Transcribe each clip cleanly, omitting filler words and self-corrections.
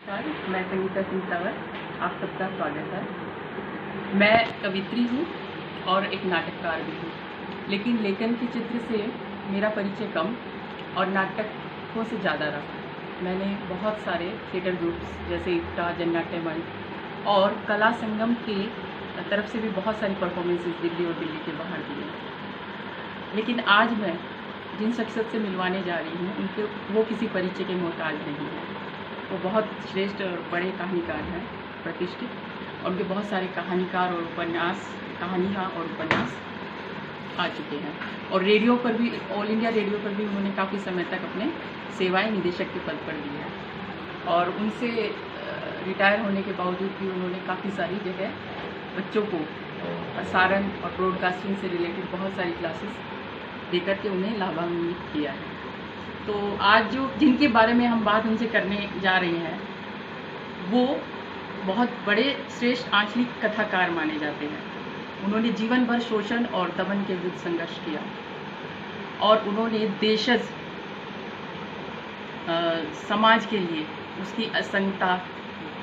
नमस्कार, मैं संगीता सिंह तंवर, आप सबका स्वागत है। मैं कवित्री हूँ और एक नाटककार भी हूँ, लेकिन लेखन के चित्र से मेरा परिचय कम और नाटकों से ज़्यादा रहा। मैंने बहुत सारे थिएटर ग्रुप्स जैसे इफ्टा, जननाट्य मंच और कला संगम के तरफ से भी बहुत सारी परफॉर्मेंसेस दिल्ली और दिल्ली के बाहर दिए। लेकिन आज मैं जिन शख्सियत से मिलवाने जा रही हूँ उनके वो किसी परिचय के मोहताज नहीं है। वो बहुत श्रेष्ठ और बड़े कहानीकार हैं, प्रतिष्ठित, और उनके बहुत सारे कहानीकार और कहानियाँ और उपन्यास आ चुके हैं। और रेडियो पर भी, ऑल इंडिया रेडियो पर भी उन्होंने काफ़ी समय तक अपने सेवाएं निदेशक के पद पर दी है। और उनसे रिटायर होने के बावजूद भी उन्होंने काफ़ी सारी जगह बच्चों को प्रसारण और ब्रॉडकास्टिंग से रिलेटेड बहुत सारी क्लासेस देकर के उन्हें लाभान्वित किया है। तो आज जिनके बारे में हम बात उनसे करने जा रहे हैं वो बहुत बड़े श्रेष्ठ आंचलिक कथाकार माने जाते हैं। उन्होंने जीवन भर शोषण और दमन के विरुद्ध संघर्ष किया और उन्होंने देशज समाज के लिए उसकी असंगता,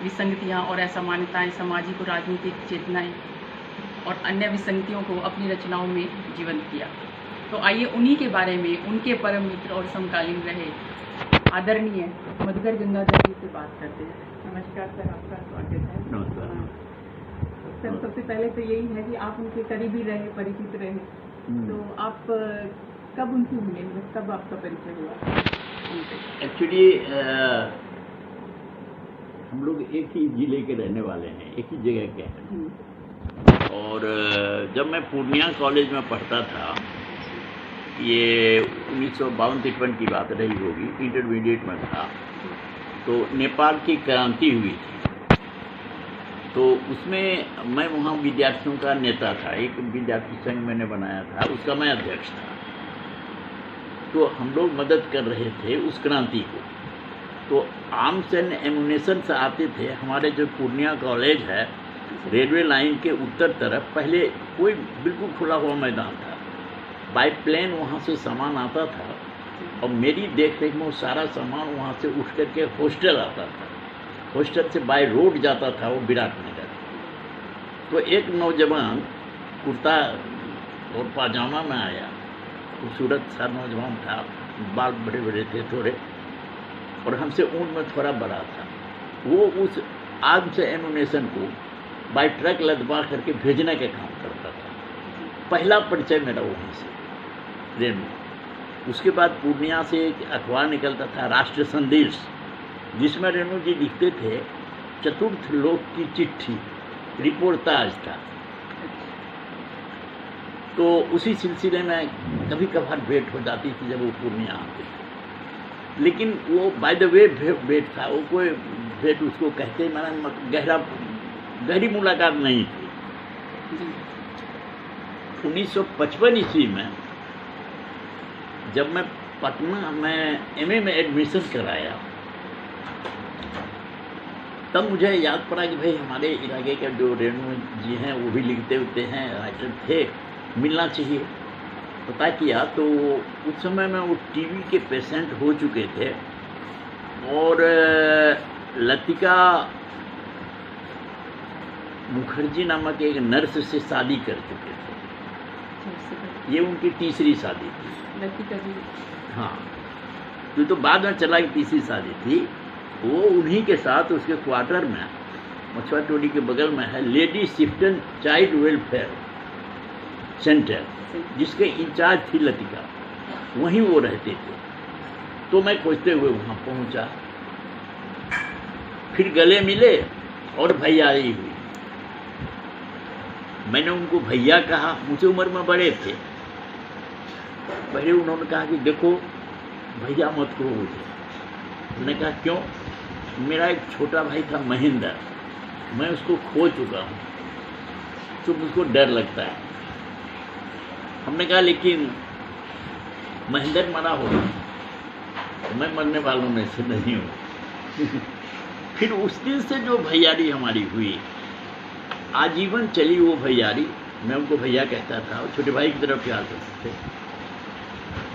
विसंगतियाँ और असमानताएँ, सामाजिक और राजनीतिक चेतनाएँ और अन्य विसंगतियों को अपनी रचनाओं में जीवंत किया। तो आइए उन्हीं के बारे में, उनके परम मित्र और समकालीन रहे आदरणीय मधुकर गंगाधर जी से बात करते हैं। नमस्कार सर, आपका स्वागत है। नमस्कार सर, सबसे पहले तो यही है कि आप उनके करीबी रहे, परिचित रहे, तो आप कब उनसे मिले, कब आपका परिचय हुआ? एक्चुअली हम लोग एक ही जिले के रहने वाले हैं, एक ही जगह के हैं। और जब मैं पूर्णिया कॉलेज में पढ़ता था, ये 1952-53 की बात रही होगी, इंटरमीडिएट में था, तो नेपाल की क्रांति हुई थी। तो उसमें मैं वहाँ विद्यार्थियों का नेता था, एक विद्यार्थी संघ मैंने बनाया था, उसका मैं अध्यक्ष था। तो हम लोग मदद कर रहे थे उस क्रांति को। तो आर्म्स एंड एमुनेशन से आते थे। हमारे जो पूर्णिया कॉलेज है, रेलवे लाइन के उत्तर तरफ पहले कोई बिल्कुल खुला हुआ मैदान था। बाई प्लेन वहाँ से सामान आता था और मेरी देख रेख में वो सारा सामान वहाँ से उठ करके हॉस्टल आता था। हॉस्टल से बाय रोड जाता था वो विराटनगर। तो एक नौजवान कुर्ता और पाजामा में आया, खूबसूरत सा नौजवान था, बाल बड़े बड़े थे थोड़े, और हमसे उम्र में थोड़ा बड़ा था। वो उस आग से एमुनेशन को बाय ट्रक लदवा करके भेजने का काम करता था। पहला परिचय मेरा वहाँ से रेणु। उसके बाद पूर्णिया से एक अखबार निकलता था, राष्ट्र संदेश, जिसमें रेणु जी लिखते थे चतुर्थ लोक की चिट्ठी, रिपोर्टाज था। तो उसी सिलसिले में कभी कभार भेंट हो जाती थी जब वो पूर्णिया आते थे। लेकिन वो बाय द वे भेंट था, वो कोई भेंट उसको कहते माना गहरी मुलाकात नहीं थी। 1955 ईस्वी में जब मैं पटना में एमए में एडमिशन कराया, तब मुझे याद पड़ा कि भाई हमारे इलाके के जो रेणु जी हैं वो भी लिखते होते हैं, राइटर थे, मिलना चाहिए। पता किया तो उस समय में वो टीबी के पेशेंट हो चुके थे और लतिका मुखर्जी नामक एक नर्स से शादी कर चुके थे। ये उनकी तीसरी शादी थी। हाँ, तो बाद में चला कि तीसरी शादी थी। वो उन्हीं के साथ उसके क्वार्टर में, मछुआ टोली के बगल में है, लेडी शिफ्टन चाइल्ड वेलफेयर सेंटर, जिसके इंचार्ज थी लतिका, वहीं वो रहते थे। तो मैं खोजते हुए वहाँ पहुँचा, फिर गले मिले और भैयारी हुई। मैंने उनको भैया कहा, मुझसे उम्र में बड़े थे। पहले उन्होंने कहा कि देखो भैया मत करो मुझे। मैंने कहा क्यों? मेरा एक छोटा भाई था महेंद्र, मैं उसको खो चुका हूँ, तो मुझको डर लगता है। हमने कहा लेकिन महेंद्र मरा होगा, मैं मरने वालों में से नहीं हूँ। फिर उस दिन से जो भैयारी हमारी हुई, आजीवन चली वो भैयारी। मैं उनको भैया कहता था, और छोटे भाई की तरफ प्यार करते थे।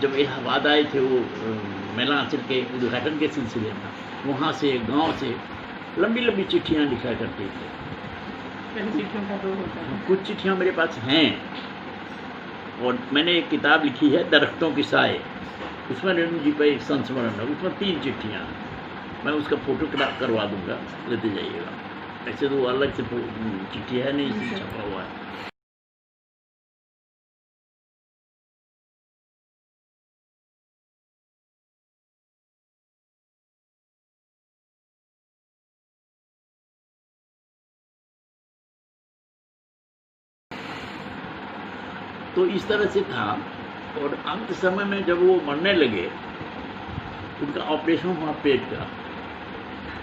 जब इलाहाबाद आए थे वो मेला आंचल के उद्घाटन के सिलसिले में, वहाँ से गांव से लंबी लंबी चिट्ठियाँ लिखा करते थे। पहले चिट्ठियों का दौर होता था। कुछ चिट्ठियाँ मेरे पास हैं, और मैंने एक किताब लिखी है दरख्तों की साए, उसमें रेणु जी का एक संस्मरण है, उसमें 3 चिट्ठियाँ हैं। मैं उसका फोटो करवा दूंगा, लेते जाइएगा। ऐसे तो अलग से चिट्ठी है नहीं, इसलिए छपा हुआ है। तो इस तरह से था। और अंत समय में जब वो मरने लगे, उनका ऑपरेशन हुआ पेट का।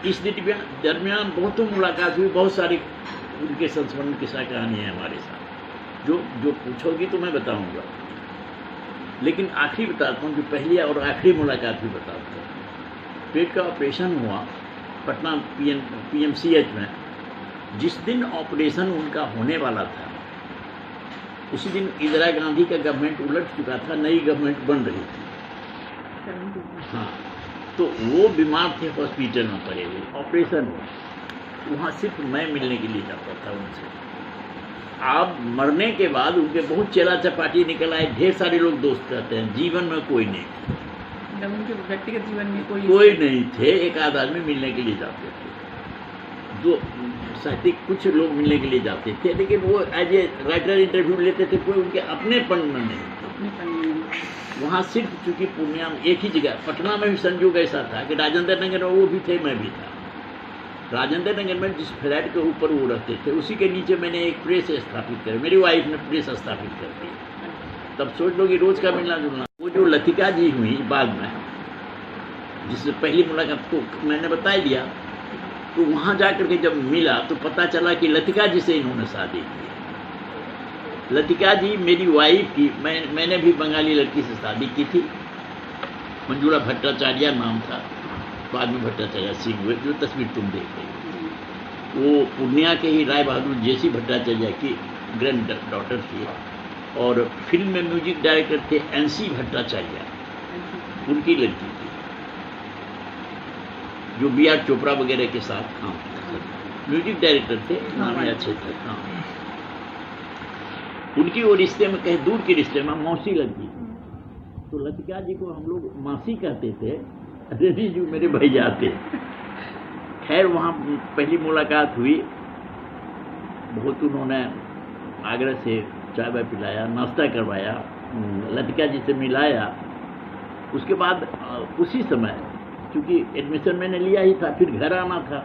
इस दरमियान बहुतों मुलाकात हुई, बहुत सारी उनके संस्मरण किस्सा कहानी है हमारे साथ, जो पूछोगी तो मैं बताऊंगा। लेकिन आखिरी बताता हूँ कि पहली और आखिरी मुलाकात भी बताता हूँ। पेट का ऑपरेशन हुआ पटना PMCH में। जिस दिन ऑपरेशन उनका होने वाला था, उसी दिन इंदिरा गांधी का गवर्नमेंट उलट चुका था, नई गवर्नमेंट बन रही थी। हाँ, तो वो बीमार थे, हॉस्पिटल में पड़े हुए, ऑपरेशन हुआ। वहाँ सिर्फ मैं मिलने के लिए जाता था उनसे। आप मरने के बाद उनके बहुत चेला चपाटी निकल आए, ढेर सारे लोग दोस्त रहते हैं, जीवन में कोई नहीं, उनके व्यक्तिगत जीवन में कोई नहीं थे। एक आध आदमी मिलने के लिए जाते थे, जो साहित्यिक कुछ लोग मिलने के लिए जाते थे, लेकिन वो एज ए राइटर इंटरव्यू लेते थे, कोई उनके अपनेपन में नहीं। वहाँ सिर्फ चूंकि पूर्णिया में एक ही जगह, पटना में भी संयोग ऐसा था कि राजेंद्र नगर में वो भी थे, मैं भी था। राजेंद्र नगर में जिस फ्लैट के ऊपर वो रहते थे, उसी के नीचे मैंने एक प्रेस स्थापित कर, मेरी वाइफ ने प्रेस स्थापित कर दी। तब सोच लो कि रोज का मिलना जुलना। वो जो लतिका जी हुई बाद में, जिससे पहली मुलाकात को मैंने बता दिया, तो वहाँ जाकर के जब मिला तो पता चला कि लतिका जी से इन्होंने शादी की। लतिका जी मेरी वाइफ की, मैंने भी बंगाली लड़की से शादी की थी, मंजूला भट्टाचार्य नाम था, बाद में भट्टाचार्य सिंह हुए, जो तस्वीर तुम देख रही हो। वो पूर्णिया के ही राय बहादुर जेसी भट्टाचार्य की ग्रैंड डॉटर थी, और फिल्म में म्यूजिक डायरेक्टर थे NC भट्टाचार्य, उनकी लड़की थी, जो BR चोपड़ा वगैरह के साथ काम करते थे, म्यूजिक डायरेक्टर थे, नाम अच्छे थे। हाँ, उनकी वो रिश्ते में, कहीं दूर के रिश्ते में मौसी लगती थी, तो लतिका जी को हम लोग मासी कहते थे। अरे जी मेरे भाई जाते। खैर वहाँ पहली मुलाकात हुई, बहुत उन्होंने आगरा से चाय वाय पिलाया, नाश्ता करवाया, लतिका जी से मिलाया। उसके बाद उसी समय, क्योंकि एडमिशन मैंने लिया ही था, फिर घर आना था,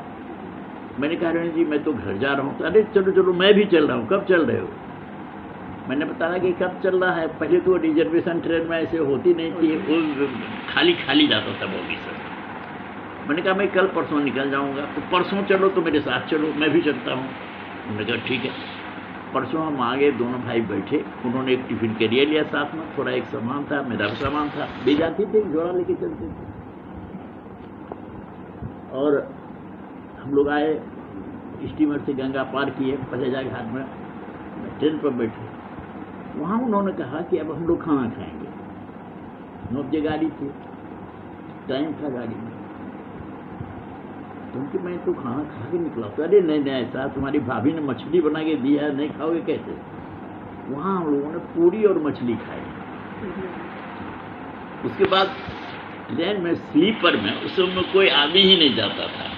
मैंने कहा रेणु जी मैं तो घर जा रहा हूँ। तो अरे चलो चलो मैं भी चल रहा हूँ, कब चल रहे हो? मैंने बताया कि कब चल रहा है। पहले तो रिजर्वेशन ट्रेन में ऐसे होती नहीं थी, वो खाली खाली जाता था बोगी से। मैंने कहा मैं कल परसों निकल जाऊंगा, तो परसों चलो तो मेरे साथ चलो, मैं भी चलता हूँ। उन्होंने कहा ठीक है। परसों हम आ गए, दोनों भाई बैठे, उन्होंने एक टिफिन कैरियर लिया साथ में, थोड़ा एक सामान था, मेरा भी सामान था, ले जाती थे, जोड़ा लेके चलते थे। और हम लोग आए, स्टीमर से गंगा पार किए, फतेजा घाट में ट्रेन पर बैठे। वहाँ उन्होंने कहा कि अब हम लोग खाना खाएंगे। 9 बजे गाड़ी थी, टाइम था गाड़ी में, क्योंकि मैं तो खाना खा के निकला। तो अरे नहीं नहीं, ऐसा तुम्हारी भाभी ने मछली बना के दी है, नहीं खाओगे कैसे? वहाँ हम लोगों ने पूरी और मछली खाई। उसके बाद ट्रेन में स्लीपर में उस समय कोई आदमी ही नहीं जाता था।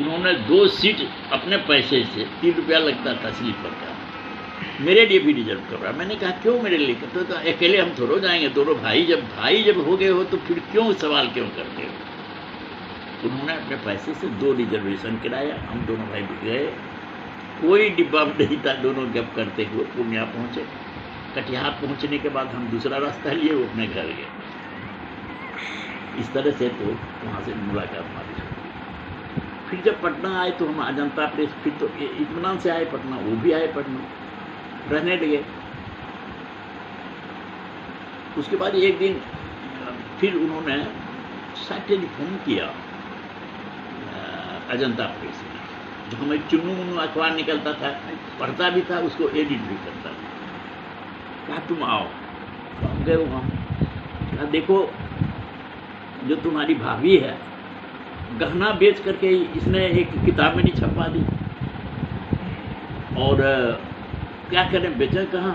उन्होंने 2 सीट अपने पैसे से, 3 रुपया लगता था स्लीपर का, मेरे लिए भी रिजर्व करवा। मैंने कहा क्यों मेरे लिए? तो अकेले हम थोड़ा जाएंगे, दोनों भाई जब हो गए हो तो फिर क्यों सवाल क्यों करते हो? उन्होंने अपने पैसे से 2 रिजर्वेशन कराया, हम दोनों भाई गए। कोई डिब्बा नहीं था, दोनों गप करते हुए पूर्णिया पहुंचे। कटिहार पहुंचने के बाद हम दूसरा रास्ता लिए, वो अपने घर गए। इस तरह से तो वहाँ से मुलाकात हमारी। फिर जब पटना आए तो हम अजंता प्रेस, फिर तो इत्मीनान से आए पटना, वो भी आए पटना, रहने लगे। उसके बाद एक दिन फिर उन्होंने शायद टेलीफोन किया अजंता प्रेस में, जो हमें चुन्नू मुन्नू अखबार निकलता था, पढ़ता भी था, उसको एडिट भी करता था। कहा तुम आओ। हम गए वहाँ। कहा देखो जो तुम्हारी भाभी है गहना बेच करके इसने एक किताब में नहीं छपवा दी। और क्या करें, बेचें कहाँ।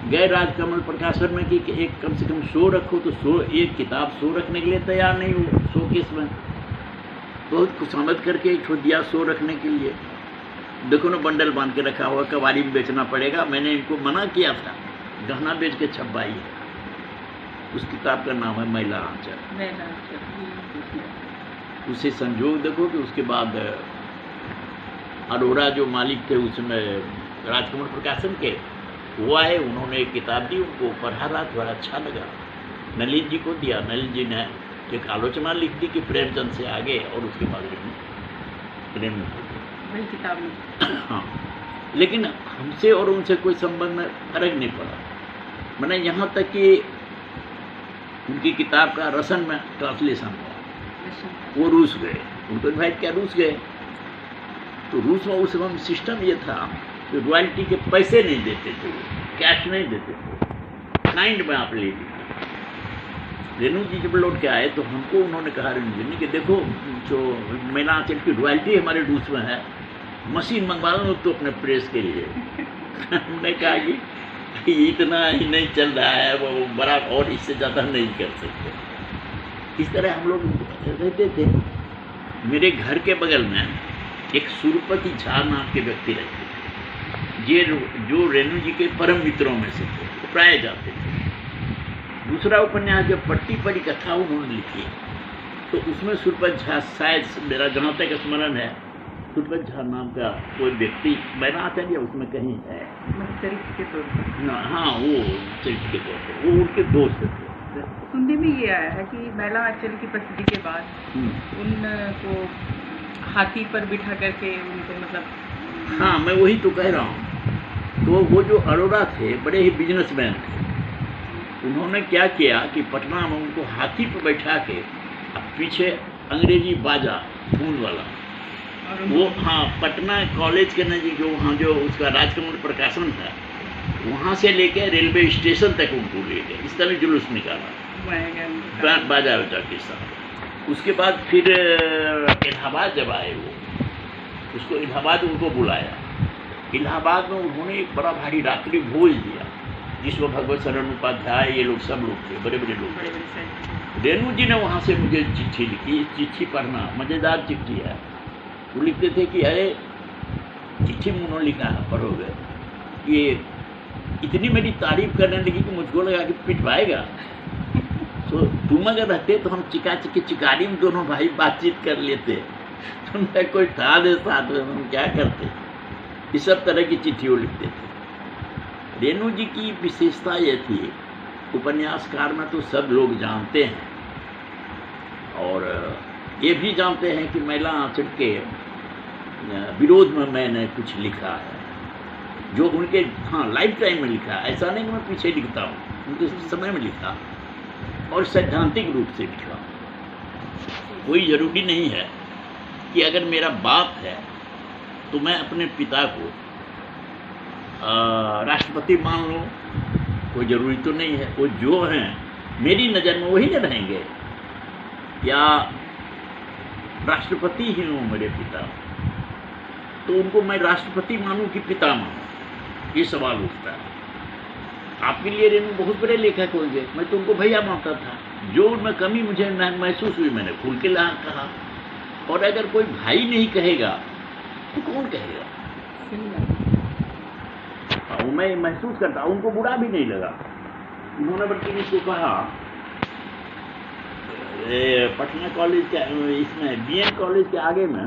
गए राजकमल प्रकाशन में कि एक कम से कम शो रखो, तो शो एक किताब शो रखने के लिए तैयार नहीं हुआ। शो केस में बहुत खुशामद करके एक ठो दिया शो रखने के लिए। देखो ना, बंडल बांध के रखा हुआ, कबाड़ी में बेचना पड़ेगा। मैंने इनको मना किया था, गहना बेच के छपवाई है। उस किताब का नाम है महिला आंचल। उसे संजोग देखो कि उसके बाद अरोड़ा जो मालिक थे उसमें राजकमल प्रकाशन के, वो आए, उन्होंने एक किताब दी, उनको पढ़ा रहा, थोड़ा अच्छा लगा, नलिन जी को दिया। नलिन जी ने एक आलोचना लिख दी कि प्रेमचंद से आगे, और उसके बाद प्रेम वही किताब में। हाँ, लेकिन हमसे और उनसे कोई संबंध में फर्क नहीं पड़ा। मैंने यहाँ तक कि उनकी किताब का रसन में ट्रांसलेशन हुआ, वो रूस गए, उनको इन्वाइट किया, रूस गए। तो रूस में उस समय सिस्टम ये था कि रॉयल्टी के पैसे नहीं देते थे, कैश नहीं देते थे, काइंड में आप ले लीजिए। रेणु जी जब लौट के आए तो हमको उन्होंने कहा, रेणु जी ने, कि देखो जो महिला आंचल की रॉयल्टी हमारे रूस में है, मशीन मंगवा लो तो अपने प्रेस के लिए। हमने कहा कि इतना ही नहीं चल रहा है, वो बड़ा, और इससे ज़्यादा नहीं कर सकते। इस तरह हम लोग रहते थे। मेरे घर के बगल में एक सुरपति झा नाम के व्यक्ति रहते थे, ये जो रेणु जी के परम मित्रों में से थे, वो प्राय जाते थे। दूसरा उपन्यास जब पट्टी पड़ी कथा उन्होंने लिखी, तो उसमें सुरपत झा, शायद मेरा जहाँ तक स्मरण है, सुरपत झा नाम का कोई व्यक्ति मैंने आता है, उसमें कहीं है चरित्र के तौर पर। हाँ, वो चरित्र के तौर पर, वो उनके दोस्त थे। सुनने में ये आया है कि महिला आंचल की प्रसिद्धि के बाद उनको हाथी पर बिठा करके उनको, मतलब। हाँ, मैं वही तो कह रहा हूँ। तो वो जो अरोड़ा थे, बड़े ही बिजनेसमैन थे। उन्होंने क्या किया कि पटना में उनको हाथी पर बैठा के, पीछे अंग्रेजी बाजा धून वाला, वो, हाँ, पटना कॉलेज के नज़दीक जो वहाँ जो उसका राजकमल प्रकाशन था, वहाँ से लेके रेलवे स्टेशन तक उनको ले गए। इस तरह जुलूस निकाला बाजा वाजा के साथ। उसके बाद फिर इलाहाबाद जब आए वो, उसको इलाहाबाद उनको बुलाया। इलाहाबाद में उन्होंने एक बड़ा भारी रात्रि भोज दिया, जिसमें भगवत शरण उपाध्याय, ये लोग सब लोग थे, बड़े बड़े लोग थे। रेणु जी ने वहाँ से मुझे चिट्ठी लिखी। चिट्ठी पढ़ना, मज़ेदार चिट्ठी है। वो लिखते थे कि अरे, चिट्ठी में उन्होंने लिखा है, पढ़ोगे, ये इतनी मेरी तारीफ करने लगी कि मुझको लगा कि पिटवाएगा। तो तुम अगर रहते तो हम चिकारी में दोनों भाई बातचीत कर लेते, तुमने कोई था दे साथ में, हम क्या करते। इस सब तरह की चिट्ठी वो लिखते थे। रेणु जी की विशेषता ये थी, उपन्यासकार में तो सब लोग जानते हैं, और ये भी जानते हैं कि महिला आंचल के विरोध में मैंने कुछ लिखा है, जो उनके, हाँ, लाइफ टाइम में लिखा। ऐसा नहीं कि मैं पीछे लिखता हूँ, उनके समय में लिखा, और सैद्धांतिक रूप से लिखा। कोई ज़रूरी नहीं है कि अगर मेरा बाप है तो मैं अपने पिता को राष्ट्रपति मान लूँ, कोई ज़रूरी तो नहीं है। वो जो हैं मेरी नज़र में वही न रहेंगे, या राष्ट्रपति ही हूँ मेरे पिता, तो उनको मैं राष्ट्रपति मानूं कि पिता मानूं, ये सवाल उठता है। आपके लिए रेणु बहुत बड़े लेखक होंगे, मैं तो उनको भैया मानता था। जो उनमें कमी मुझे महसूस हुई, मैंने खुल के कहा। और अगर कोई भाई नहीं कहेगा तो कौन कहेगा? वो मैं महसूस करता, उनको बुरा भी नहीं लगा। उन्होंने बल्कि इसको कहा, पटना कॉलेज के इसमें BN कॉलेज के आगे में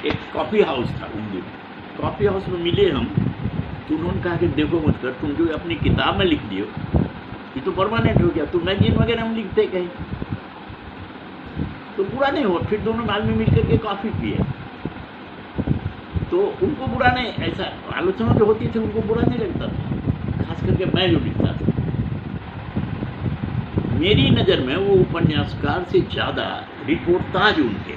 एक कॉफ़ी हाउस था। कॉफ़ी हाउस में मिले हम, तो उन्होंने कहा कि देखो मत कर, तुम जो अपनी किताब में लिख दियो ये तो परमानेंट हो गया, तुम मैगजीन वगैरह में लिखते कहीं तो बुरा नहीं हुआ। फिर दोनों आदमी मिलकर के कॉफ़ी पिए, तो उनको बुरा नहीं, ऐसा आलोचना जो होती थी उनको बुरा नहीं लगता था, खास करके मैं जो लिखता था। मेरी नज़र में वो उपन्यासकार से ज़्यादा रिपोर्टाज उनके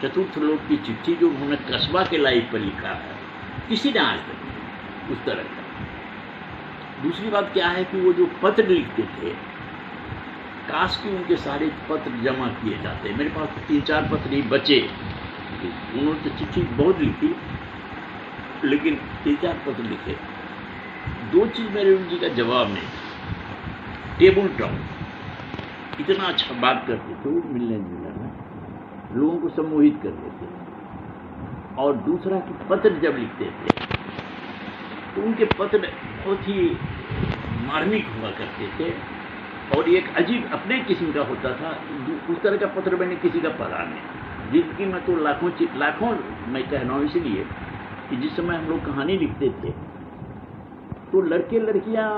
चतुर्थ लोक की चिट्ठी जो उन्होंने कस्बा के लाइफ पर लिखा है, किसी ने आज तक उस तरह का। दूसरी बात क्या है कि वो जो पत्र लिखते थे काश कि उनके सारे पत्र जमा किए जाते। मेरे पास 3-4 पत्र ही बचे। उन्होंने तो चिट्ठी बहुत लिखी, लेकिन 3-4 पत्र लिखे। 2 चीज़ मेरे उनकी का जवाब नहीं था। टेबल टॉक, इतना अच्छा बात करते थे वो, मिलने जुलने में लोगों को सम्मोहित कर देते। और दूसरा कि पत्र जब लिखते थे तो उनके पत्र बहुत ही मार्मिक हुआ करते थे, और एक अजीब अपने किस्म का होता था। उस तरह का पत्र मैंने किसी का पढ़ा नहीं। जिंदगी में तो लाखों मैं कह रहा हूँ, इसलिए कि जिस समय हम लोग कहानी लिखते थे तो लड़के लड़कियां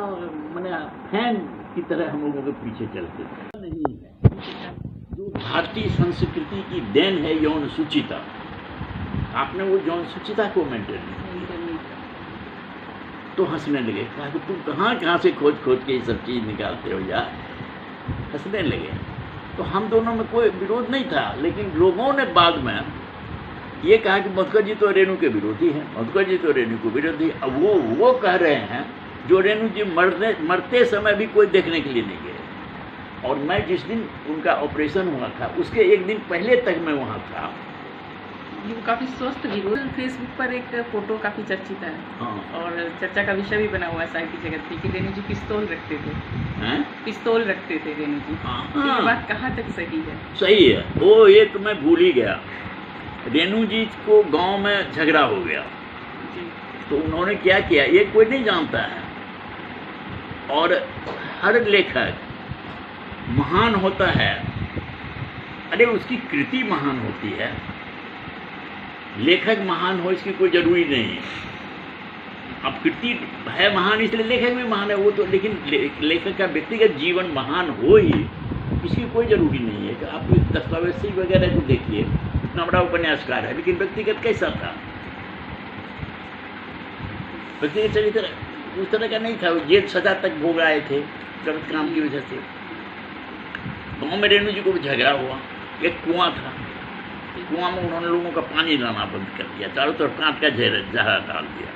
मैंने फैन की तरह हम लोगों के पीछे चलते थे। नहीं है जो भारतीय संस्कृति की देन है यौन सुचिता, आपने वो यौन सुचिता को मेंटेन नहीं, तो हंसने लगे। कहा कि तुम कहाँ से खोज के ये सब चीज़ निकालते हो यार, हंसने लगे। तो हम दोनों में कोई विरोध नहीं था, लेकिन लोगों ने बाद में ये कहा कि मधुकर जी तो रेणु के विरोधी हैं, मधुकर जी तो रेणु को विरोधी। अब वो कह रहे हैं जो रेणु जी मरते समय भी कोई देखने के लिए नहीं गए। और मैं जिस दिन उनका ऑपरेशन हुआ था उसके एक दिन पहले तक मैं वहाँ था। वो काफ़ी स्वस्थ भी हो। फेसबुक पर एक फोटो काफ़ी चर्चित है। हाँ। और चर्चा का विषय भी बना हुआ है साहित्य जगत में कि रेणु जी पिस्तौल रखते थे। हैं? पिस्तौल रखते थे रेणु जी। हाँ। ये बात कहाँ तक सही है? सही है। वो ये तो मैं भूल ही गया। रेणु जी को गांव में झगड़ा हो गया जी। तो उन्होंने क्या किया ये कोई नहीं जानता है। और हर लेखक महान होता है, अरे उसकी कृति महान होती है। लेखक महान हो इसकी कोई जरूरी नहीं है। अब कृति है महान इसलिए लेखक भी महान है, वो तो, लेकिन लेखक का व्यक्तिगत जीवन महान हो ही इसकी कोई जरूरी नहीं है। कि आप दस्तावेज़ी वगैरह को देखिए, इतना बड़ा उपन्यासकार है लेकिन व्यक्तिगत कैसा था? व्यक्तिगत चरित्र उस तरह का नहीं था। जेल सजा तक भोग आए थे गलत काम की वजह से। गाँव में रेणु जी को भी झगड़ा हुआ। एक कुआं था, कुआं में उन्होंने लोगों का पानी लाना बंद कर दिया, चारों तरफ कांट का जहर डाल दिया।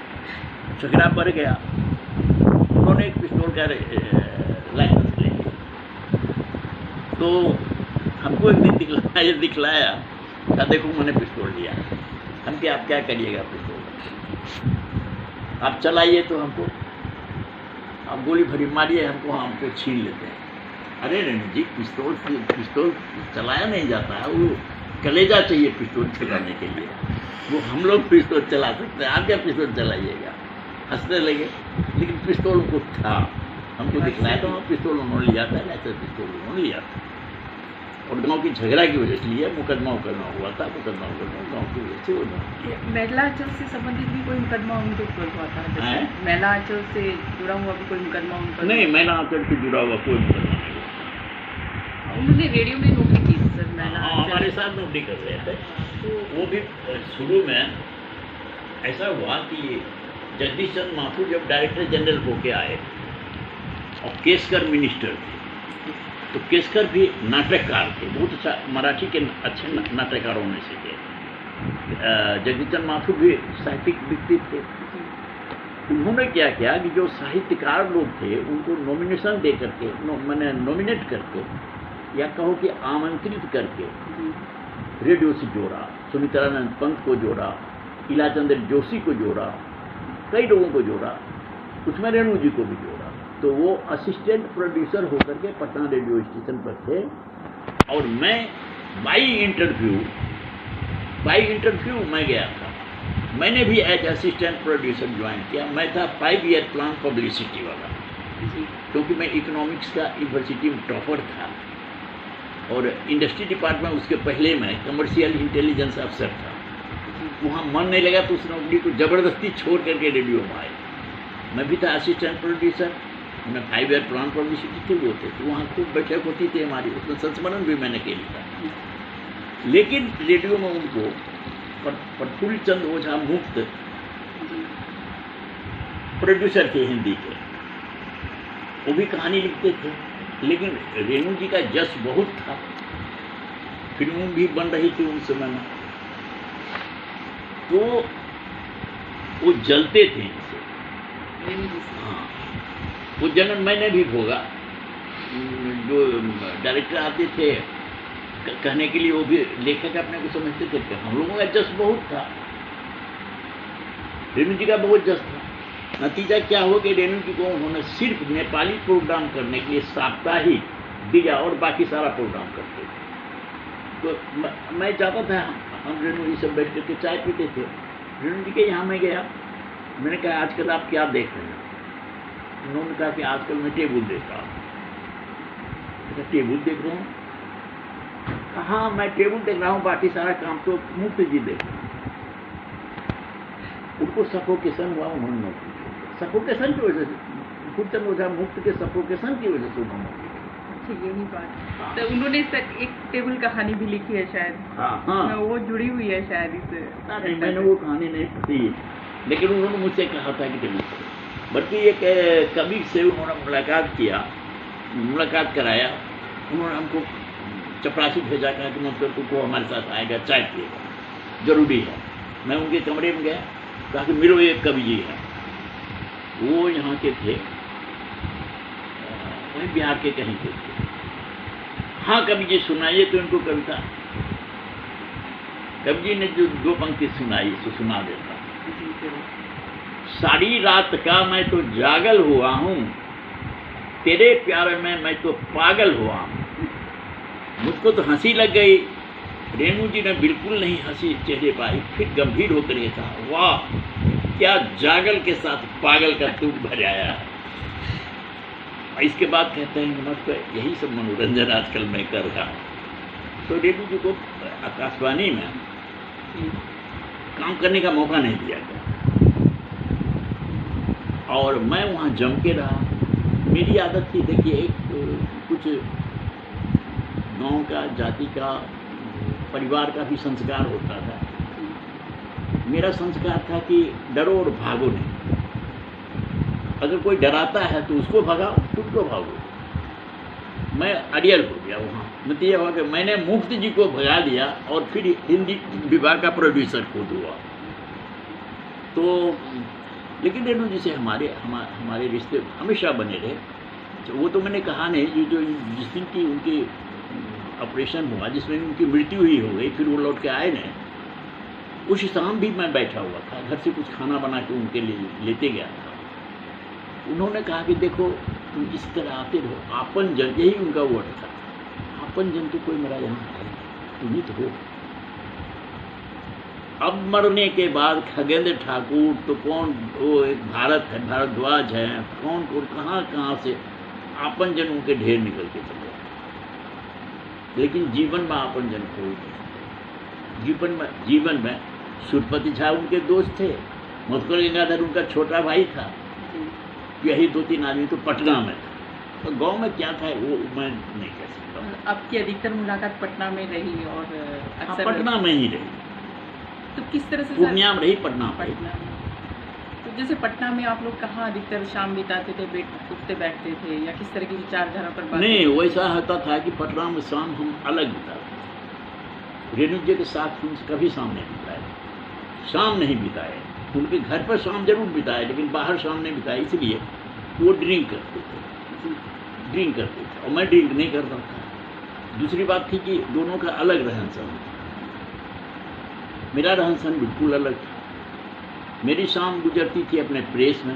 झगड़ा बढ़ गया, उन्होंने एक पिस्तौल का लाइसेंस ले लिया। तो हमको एक दिन दिखलाया था, देखो मैंने पिस्तौल लिया। हम कि आप क्या करिएगा पिस्तौल, आप चलाइए तो हमको, आप गोली भरी मारिए हमको छीन लेते हैं। अरे रेणु जी पिस्तौल चलाया नहीं जाता है, वो कलेजा चाहिए पिस्तौल चलाने के लिए। वो हम लोग पिस्तौल चला सकते हैं, आप क्या पिस्तौल चलाइएगा? हंसने लगे। लेकिन पिस्तौल उनको था, हमको दिखलाया तो पिस्तौल उन्होंने लिया था, ऐसे पिस्तौल उन्होंने लिया था। और गांव की झगड़ा की वजह से लिया, मुकदमा हुआ था, गांव की वजह से वो महिला आंचल से संबंधित भी कोई मुकदमा उनके ऊपर हुआ था? महिला आंचल से जुड़ा हुआ भी कोई मुकदमा उनका? नहीं, महिला आंचल से जुड़ा हुआ कोई मुकदमा नहीं। उन्होंने रेडियो में नौकरी की सर, हमारे साथ नौकरी कर रहे थे। तो वो भी शुरू में ऐसा हुआ कि जगदीश चंद्र माथुर जब डायरेक्टर जनरल होके आए और केसकर मिनिस्टर थे, तो केसकर भी नाटककार थे, बहुत अच्छा मराठी के अच्छे नाटककारों में से थे। जगदीश चंद्र माथुर भी साहित्यिक व्यक्ति थे। उन्होंने क्या किया कि जो साहित्यकार लोग थे उनको नॉमिनेशन दे करके, मैंने नॉमिनेट करके या कहो कि आमंत्रित करके रेडियो से जोड़ा। सुमित्रानंद पंत को जोड़ा, इलाचंद्र जोशी को जोड़ा, कई लोगों को जोड़ा, उसमें रेणु जी को भी जोड़ा। तो वो असिस्टेंट प्रोड्यूसर होकर के पटना रेडियो स्टेशन पर थे। और मैं बाई इंटरव्यू मैं गया था। मैंने भी एज असिस्टेंट प्रोड्यूसर ज्वाइन किया। मैं था 5 ईयर प्लान पब्लिसिटी वाला, क्योंकि मैं इकोनॉमिक्स का यूनिवर्सिटी में टॉपर था और इंडस्ट्री डिपार्टमेंट उसके पहले मैं कमर्शियल इंटेलिजेंस अफसर था। वहाँ मन नहीं लगा तो उस नौकरी को ज़बरदस्ती छोड़ करके रेडियो में आए। मैं भी था असिस्टेंट प्रोड्यूसर, मैं 5 ईयर प्लान पब्लिसिटी के लिए थे। तो वहाँ खूब बैठक होती थी हमारी, उसमें संस्मरण भी मैंने के लिया था। लेकिन रेडियो में उनको प्रफुल्ल चंद ओझा मुफ्त प्रोड्यूसर थे हिंदी के, वो भी कहानी लिखते थे। लेकिन रेणु जी का जश बहुत था, फिल्मों भी बन रही थी उन समय में, तो वो जलते थे इनसे। हाँ, वो जलन मैंने भी भोगा। जो डायरेक्टर आते थे कहने के लिए, वो भी लेखक अपने को समझते थे कि हम लोगों का जस बहुत था, रेणु जी का बहुत जस था। नतीजा क्या हो कि रेणु जी को उन्होंने सिर्फ नेपाली प्रोग्राम करने के लिए साप्ताहिक दिया और बाकी सारा प्रोग्राम करते थे। तो मैं चाहता था, हम रेणु जी सब बैठ करके चाय पीते थे। रेणु जी के यहाँ मैं गया, मैंने कहा आजकल आप क्या देख रहे हैं? उन्होंने कहा कि आजकल मैं टेबल देख रहा हूँ। टेबल देख रहा हूँ? हाँ, मैं टेबल देख रहा हूँ, बाकी सारा काम तो मुफ्त जी देख रहे हैं। उनको सफोकेशन हुआ, उन्होंने नौकरी की। सफोकेशन की वजह से, फूलचंद ओझा मुफ्त के सफोकेशन की वजह से उन्होंने नौकरी की। ठीक, यही बात। तो उन्होंने एक टेबल कहानी भी लिखी है शायद। हाँ, वो जुड़ी हुई है शायद इससे। नहीं, मैंने वो कहानी नहीं पढ़ी, लेकिन उन्होंने मुझसे कहा था कि टेबल, बल्कि एक कवि से उन्होंने मुलाकात कराया। उन्होंने हमको चपरासी भेजा, कहा कि मतलब तुमको हमारे साथ आएगा, चाय पिएगा, जरूरी है। मैं उनके कमरे में गया, कहा कि मिलो, एक कवि जी है, वो यहाँ के थे, वहीं बिहार के कहीं के थे। हाँ कवि जी सुनाइए, तो इनको कविता। कवि जी ने जो 2 पंक्ति सुनाई सो सुना देता। सारी रात का मैं तो जागल हुआ हूँ, तेरे प्यार में मैं तो पागल हुआ हूँ। मुझको तो हंसी लग गई, रेणु जी ने बिल्कुल नहीं हंसी चेहरे पाई, फिर गंभीर होकर ये कहा, वाह क्या जागल के साथ पागल का तू भराया है। इसके बाद कहते हैं कि मत यही सब मनोरंजन आजकल मैं कर रहा हूँ। तो रेणु जी को आकाशवाणी में काम करने का मौका नहीं दिया गया, और मैं वहाँ जम के रहा। मेरी आदत थी, देखिए, कुछ गांव का, जाति का, परिवार का भी संस्कार होता था। मेरा संस्कार था कि डरो और भागो नहीं। अगर कोई डराता है तो उसको भगाओ, खुद को भागो। मैं अड़ियल हो गया वहाँ। नतीजा हुआ कि मैंने मुफ्त जी को भगा दिया और फिर हिंदी विभाग का प्रोड्यूसर खुद हुआ। तो लेकिन रेणु जी से हमारे रिश्ते हमेशा बने रहे। तो वो तो मैंने कहा नहीं, जो जिस दिन की उनकी ऑपरेशन हुआ, जिसमें उनकी मृत्यु ही हो गई, फिर वो लौट के आए नहीं, उस शाम भी मैं बैठा हुआ था, घर से कुछ खाना बना के उनके लिए लेते गया था। उन्होंने कहा कि देखो, तुम इस तरह आते रहो, आपन जन, यही उनका वर्ड था, आपन जन तो कोई मेरा यहाँ है, तुम ही तो हो। अब मरने के बाद खगेंद्र ठाकुर तो कौन, वो एक भारत है, भारद्वाज है, कौन कहाँ से आपन जन उनके ढेर निकल के चले। लेकिन जीवन में आपन जन कोई नहीं। जीवन में सुरपति झा उनके दोस्त थे, मधुकर गंगाधर उनका छोटा भाई था, यही 2-3 आदमी तो पटना में था। तो गांव में क्या था वो मैं नहीं कह सकता। आपकी अधिकतर मुलाकात पटना में रही और अक्सर पटना में ही रही। तो किस तरह से पूर्णिया में रही, पटना में। तो जैसे पटना में आप लोग कहाँ अधिकतर शाम बिताते थे, उठते बैठते थे, या किस तरह की विचारधारा पर बात? नहीं, वैसा होता था कि पटना में शाम हम अलग बिताते। रेणु जी के साथ हम कभी शाम नहीं बिताए, शाम नहीं बिताए। उनके घर पर शाम जरूर बिताए, लेकिन बाहर शाम नहीं बिताए, इसलिए वो ड्रिंक करते थे और मैं ड्रिंक नहीं करता था। दूसरी बात थी कि दोनों का अलग रहन सहन था। मेरा रहन सहन बिल्कुल अलग था। मेरी शाम गुजरती थी अपने प्रेस में,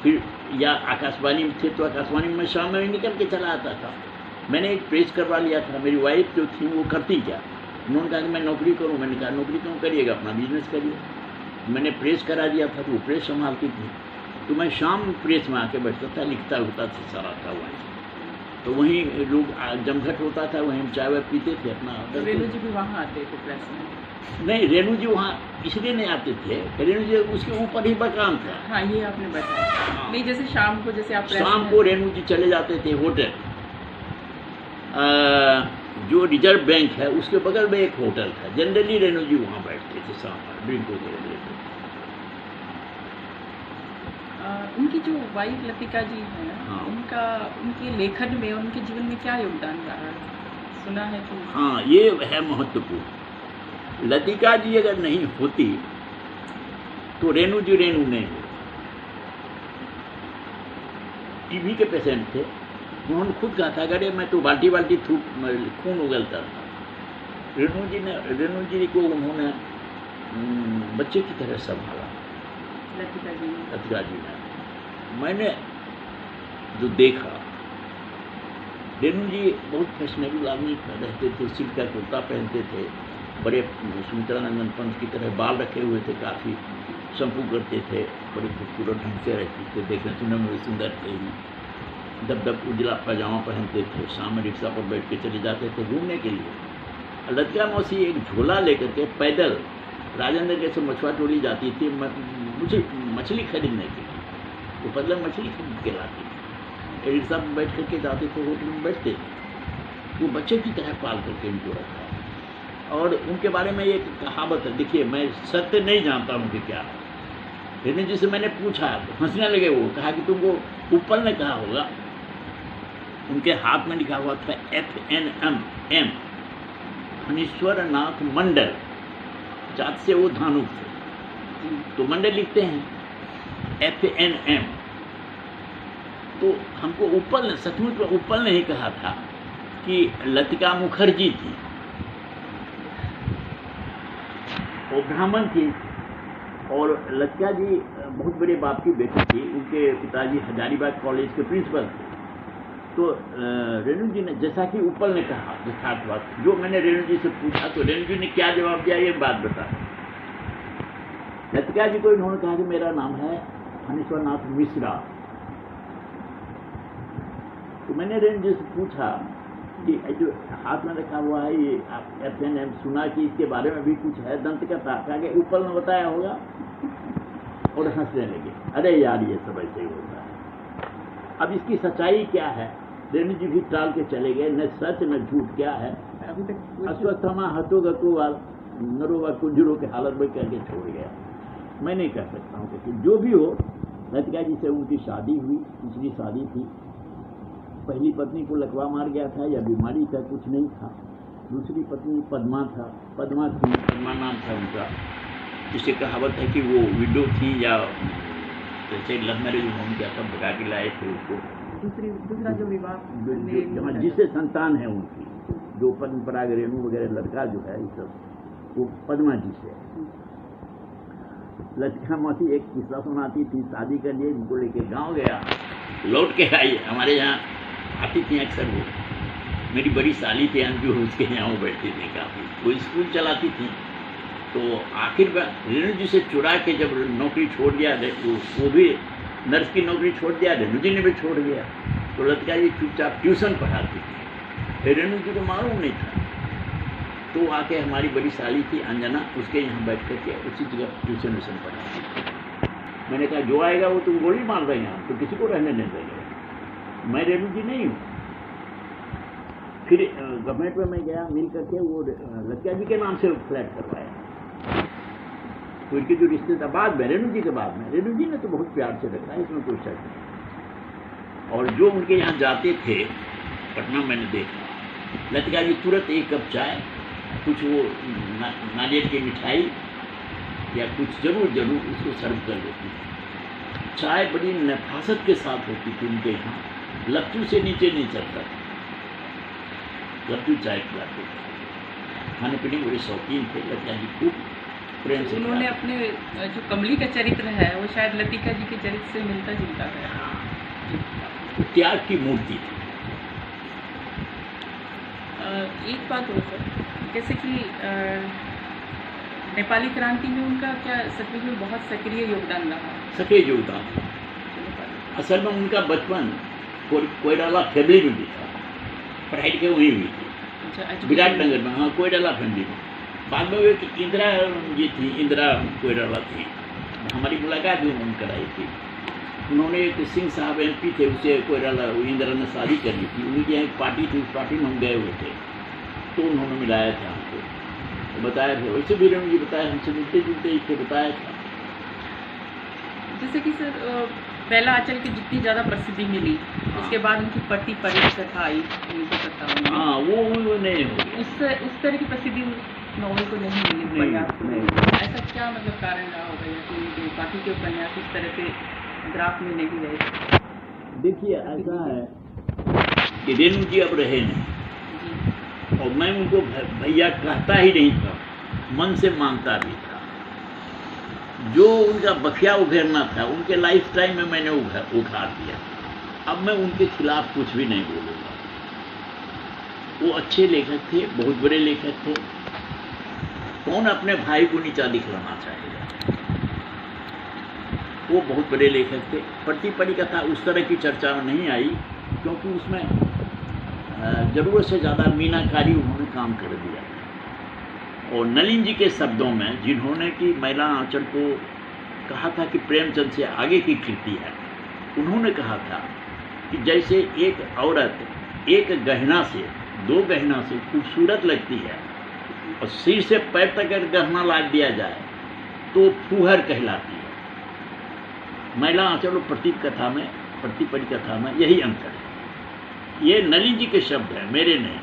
फिर या आकाशवाणी में थे तो आकाशवाणी में शाम में निकल के चला आता था। मैंने एक प्रेस करवा लिया था। मेरी वाइफ जो थी वो करती क्या, उन्होंने कहा कि मैं नौकरी करूं। मैंने कहा नौकरी क्यों करिएगा, अपना बिजनेस करिए। मैंने प्रेस करा दिया था तो वो प्रेस संभालती थी, तो मैं शाम प्रेस में आके बैठता था, लिखता होता था सारा था वहीं। तो वहीं लोग जमघट होता था, वहीं चाय वाय पीते थे अपना। तो रेणु जी भी वहाँ आते थे प्रेस में? नहीं, रेणु जी वहाँ इसलिए नहीं आते थे, रेणु जी उसके ऊपर ही मकान था। हाँ, ये आपने बताया। हाँ। नहीं, जैसे शाम को, जैसे आप शाम को रेणु जी चले जाते थे होटल, जो रिजर्व बैंक है उसके बगल में एक होटल था। जनरली रेणु जी वहाँ बैठते थे शाम पर, ड्रिंक होते थे। उनकी जो वाइफ लतिका जी हैं, हाँ। उनके लेखन में, उनके जीवन में क्या योगदान रहा, सुना है कि? हाँ, ये है महत्वपूर्ण। लतिका जी अगर नहीं होती तो रेणु जी रेणु नहीं होती। टीबी के पेशेंट थे। उन्होंने खुद कहा था अगर मैं तो बाल्टी बाल्टी खून उगलता था। रेणु जी को उन्होंने बच्चे की तरह संभाला, लतिका जी ने। मैंने जो देखा, रेणु जी बहुत फैशनेबल आदमी रहते थे, सिल्क का कुर्ता पहनते थे, बड़े सुमित्रानंदन पंत की तरह बाल रखे हुए थे, काफ़ी शैम्पू करते थे, बड़े खूबसूरत ढंग से रहते थे, देखने सुनने में सुंदर थे ही। दब उजला पैजामा पहनते थे, शाम में रिक्शा पर बैठ के चले जाते थे घूमने के लिए। लतिका मौसी एक झोला लेकर के पैदल राजेंद्र के से मछुआ टोली जाती थी मुझे मछली खरीदने के लिए। वो पैदल मछली खरीद के लाती थी, रिक्शा पर बैठ करके जाते थे, होटल में बैठते थे। वो बच्चे की तरह पाल करके उनको रखा। और उनके बारे में एक कहावत है, देखिए मैं सत्य नहीं जानता हूँ कि क्या है। रेणु जी से मैंने पूछा तो हंसने लगे। वो कहा कि तुमको ऊपर ने कहा होगा। उनके हाथ में लिखा हुआ था FNM, फणीश्वर नाथ मंडल, जात से वो धानुक थे तो मंडल लिखते हैं FNM। तो हमको ऊपर ने, सचमुच में ऊपर ने ही कहा था कि लतिका मुखर्जी थी, वो ब्राह्मण थी। और लतिका जी बहुत बड़े बाप की बेटी थी। उनके पिताजी हजारीबाग कॉलेज के प्रिंसिपल थे। तो रेणु जी ने, जैसा कि ऊपर ने कहा यथार्थ बात, जो मैंने रेणु जी से पूछा तो रेणु जी ने क्या जवाब दिया ये बात बता। लतिका जी को इन्होंने कहा कि मेरा नाम है फणीश्वर नाथ मिश्रा। तो मैंने रेणु जी से पूछा कि जो हाथ में रखा हुआ है ये FNM, सुना कि इसके बारे में भी कुछ है दंत कथा, क्या ऊपर में बताया होगा। और हंसने लगे, अरे यार ये सब ऐसे ही होता है। अब इसकी सच्चाई क्या है, रेणु जी भी टाल के चले गए, न सच न झूठ क्या है। अश्वत्थामा हतो गतो वाल नरोवा कुंजरों के हालत में करके छोड़ गया। मैं नहीं कह सकता हूँ कि जो भी हो, लतिका जी से उनकी शादी हुई, दूसरी शादी थी। पहली पत्नी को लकवा मार गया था या बीमारी था, कुछ नहीं था। दूसरी पत्नी पद्मा नाम था उनका। जिससे कहावत है कि वो विडो थी या जैसे लव मैरिज होम क्या सब भगा के लाए थे उसको। दूसरा जो विवाह जिससे संतान है उनकी, जो पद्म पराग रेणु वगैरह लड़का जो है ये सब, वो पद्मा जी से। लतिका मौसी एक किस्सा सुनाती थी, शादी के लिए उनको लेके गाँव गया, लौट के आई। हमारे यहाँ आती थी अक्सर वो, मेरी बड़ी साली थी जो उसके यहाँ वो बैठती थी काफ़ी, वो स्कूल चलाती थी। तो आखिर रेणु जी से चुरा के जब नौकरी छोड़ दिया, वो भी नर्स की नौकरी छोड़ दिया, रेणु जी ने भी छोड़ दिया। तो लतिका जी चुपचाप ट्यूशन पढ़ाती थी, रेणु जी को मालूम नहीं था। तो आके हमारी बड़ी साली थी अंजना, उसके यहाँ बैठ करके उसी जगह ट्यूशन पढ़ाती। मैंने कहा जो आएगा वो तुम गोली मार रहे हैं, तो किसी को रहने नहीं देंगे, मैं रेणु जी नहीं हूँ। फिर गवर्नमेंट में मैं गया, मिल करके वो लतिका जी के नाम से फ्लैट करवाया। तो इनके जो रिश्तेदार बाद में, रेणु जी के बाद में, रेणु जी ने तो बहुत प्यार से रखा, इसमें कोई शक नहीं। और जो उनके यहाँ जाते थे पटना, मैंने देखा लतिका जी तुरंत एक कप चाय, कुछ वो नारियल की मिठाई या कुछ जरूर उसको सर्व कर देती थी। चाय बड़ी नफासत के साथ होती थी उनके यहाँ, लट्टू से नीचे नहीं चलता, लट्टू चाय पिलाते थे। खाने पीने बड़े शौकीन थे लतिका जी, खूब प्रेम से। उन्होंने अपने जो कमली का चरित्र है वो शायद लतिका जी के चरित्र से मिलता जुलता है। त्याग की मूर्ति थी। एक बात हो सर, जैसे कि नेपाली क्रांति में उनका क्या सच में बहुत सक्रिय योगदान रहा? सक्रिय योगदान। असल में उनका बचपन कोयराला फैमिली में भी था, पढ़ाई के वहीं हुई थी विराटनगर में। हाँ, कोयराला फैमिली में। बाद में वो एक इंदिरा जी थी, इंदिरा कोयराला थी, हमारी मुलाकात भी उन्होंने कराई थी। उन्होंने एक सिंह साहब MP थे, उसे कोयराला इंदिरा ने शादी कर ली थी। उनकी यहाँ एक पार्टी थी, उस पार्टी में हम गए हुए थे, तो उन्होंने मिलाया था हमको, तो बताया था। वैसे भी रेणु जी बताया, हमसे मिलते जुलते ही थे, बताया था। जैसे कि सर पहला आंचल की जितनी ज़्यादा प्रसिद्धि मिली, उसके बाद उनकी पट्टी परित कथा आई 1957 में। हाँ, वो नहीं हो गया। उस तरह की प्रसिद्धि नॉवल को नहीं मिली, उपन्यास को नहीं। ऐसा क्या मतलब कारण रहा होगा कि बाकी के उपन्यास इस तरह से ग्राफ में नहीं रहे? देखिए ऐसा है कि रेणु जी अब रहे नहीं, और मैं उनको भैया कहता ही नहीं था, मन से मानता भी था। जो उनका बखिया उघेरना था उनके लाइफ टाइम में मैंने उखाड़ दिया। अब मैं उनके खिलाफ कुछ भी नहीं बोलूँगा। वो अच्छे लेखक थे, बहुत बड़े लेखक थे। कौन अपने भाई को नीचा दिखलाना चाहेगा? वो बहुत बड़े लेखक थे। प्रतिपड़ी कथा उस तरह की चर्चा में नहीं आई, क्योंकि उसमें ज़रूरत से ज़्यादा मीनाकारी उन्होंने काम कर दिया। और नलिन जी के शब्दों में, जिन्होंने कि मैला आंचल को कहा था कि प्रेमचंद से आगे की कृति है, उन्होंने कहा था कि जैसे एक औरत एक गहना से, दो गहना से खूबसूरत लगती है और सिर से पैर तक अगर गहना लाद दिया जाए तो फूहर कहलाती है। मैला आंचल और प्रतिपड़ी कथा में यही अंतर है। ये नलिन जी के शब्द हैं, मेरे नहीं।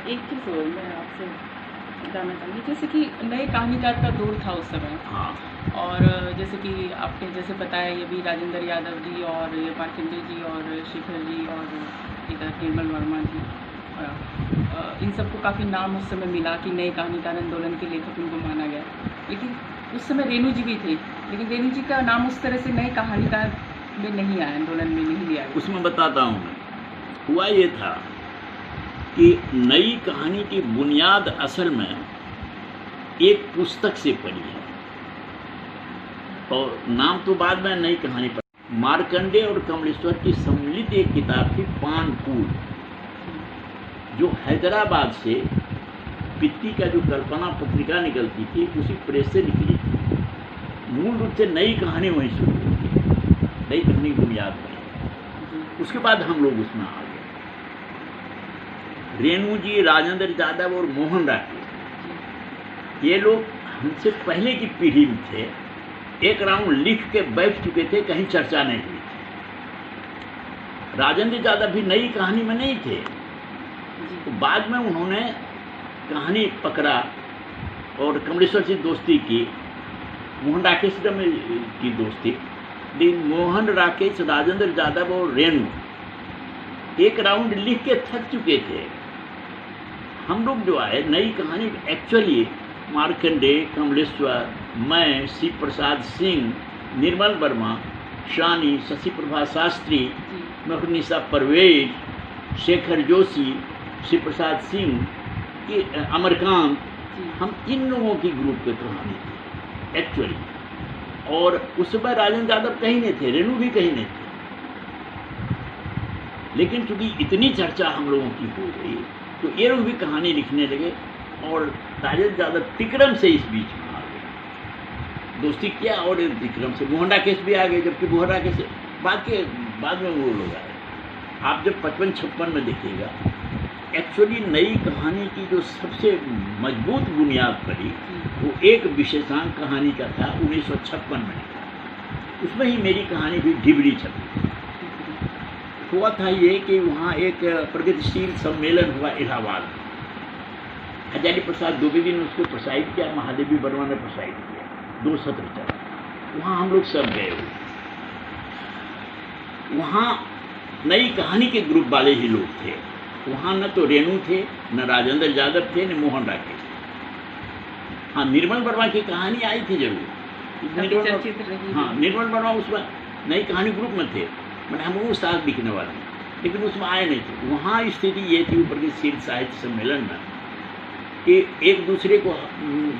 एक चीज़ और मैं आपसे जानना चाहूँगी, जैसे कि नए कहानीकार का दौर था उस समय। हाँ। और जैसे कि आपने जैसे बताया, ये भी राजेंद्र यादव जी और ये मार्कंडेय जी और शेखर जी और इधर निर्मल वर्मा जी, इन सबको काफ़ी नाम उस समय मिला कि नए कहानीकार आंदोलन के लेखक उनको माना गया। लेकिन उस समय रेणु जी भी थे, लेकिन रेणु जी का नाम उस तरह से नए कहानीकार में नहीं आया, आंदोलन में नहीं लिया गया। उसमें बताता हूँ मैं, हुआ ये था कि नई कहानी की बुनियाद असल में एक पुस्तक से पड़ी है, और नाम तो बाद में नई कहानी पर। मार्कंडेय और कमलेश्वर की सम्मिलित एक किताब थी, पान फूल, जो हैदराबाद से पित्ती का जो कल्पना पत्रिका निकलती थी उसी प्रेस से निकली थी। मूल रूप से नई कहानी वहीं शुरू हुई थी, नई कहानी बुनियाद बनी। उसके बाद हम लोग उसमें आ गए। रेणु जी, राजेंद्र यादव और मोहन राठी, ये लोग हमसे पहले की पीढ़ी में थे। एक राउंड लिख के बैठ चुके थे, कहीं चर्चा नहीं हुई थी। राजेंद्र यादव भी नई कहानी में नहीं थे, तो बाद में उन्होंने कहानी पकड़ा और कमलेश्वर से दोस्ती की, मोहन राकेश से की दोस्ती। लेकिन मोहन राकेश, राजेंद्र यादव और रेणु एक राउंड लिख के थक चुके थे। हम लोग जो आए, नई कहानी एक्चुअली मार्कंडेय, कमलेश्वर, मैं, शिव प्रसाद सिंह, निर्मल वर्मा, शानी, शशि प्रभा शास्त्री, महरुनिसा परवेज, शेखर जोशी, शिव प्रसाद सिंह, अमरकांत, हम इन लोगों की ग्रुप की कहानी थी एक्चुअली। और उस समय राजेंद्र यादव कहीं नहीं थे, रेणु भी कहीं नहीं थे। लेकिन चूंकि इतनी चर्चा हम लोगों की हो गई तो ये लोग भी कहानी लिखने लगे, और राजेंद्र यादव विक्रम से इस बीच में आ गए, दोस्ती किया। और विक्रम से मोहन राकेश भी आ गए, जबकि मोहन राकेश बाद में वो लोग आए। आप जब 55-56 में देखिएगा, एक्चुअली नई कहानी की जो सबसे मजबूत बुनियाद पड़ी वो एक विशेषांक कहानी का था, 1956 में निकला। उसमें ही मेरी कहानी भी ढिबरी छपी। हुआ था ये कि वहाँ एक प्रगतिशील सम्मेलन हुआ इलाहाबाद में। हजारी प्रसाद द्विवेदी ने उसको प्रसारित किया, महादेवी वर्मा ने प्रसारित किया, 2 सत्र चला। वहाँ हम लोग सब गए हुए। वहाँ नई कहानी के ग्रुप वाले ही लोग थे। वहाँ न तो रेणु थे, न राजेंद्र यादव थे, न मोहन राकेश। हाँ, निर्मल वर्मा की कहानी आई थी जरूर। हाँ, निर्मल वर्मा उसमें नई कहानी ग्रुप में थे, मैंने हम लोग साथ दिखने वाले, लेकिन उसमें आए नहीं थे। वहाँ स्थिति ये थी प्रगतिशील साहित्य सम्मेलन में कि एक दूसरे को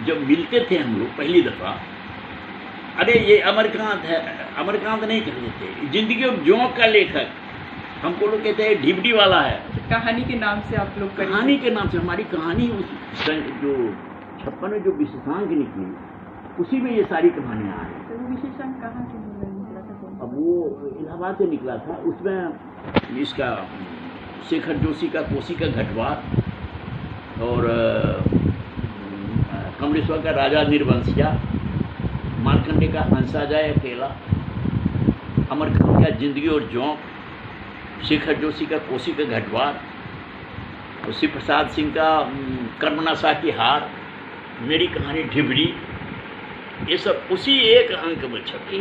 जब मिलते थे हम लोग पहली दफ़ा, अरे ये अमरकांत है, अमरकांत नहीं कहते थे, जिंदगी और जोंक का लेखक, हमको लोग कहते हैं ढिबरी वाला है। कहानी के नाम से आप लोग, कहानी के नाम से हमारी कहानी उस जो 56 में जो विशेषांक निकली उसी में ये सारी कहानियाँ आई। तो वो विशेषांक कहाँ से निकला था? अब वो इलाहाबाद से निकला था। उसमें इसका शेखर जोशी का कोसी का घटवार, और कमलेश्वर का राजा निर्वंशिया, मार्कंडेय का हंसा जाए अकेला, अमरकांत का जिंदगी और जोंक, शेखर जोशी का कोसी का घटवार, और शिव प्रसाद सिंह का कर्मनाशा की हार, मेरी कहानी ढिबरी, ये सब उसी एक अंक में छपे।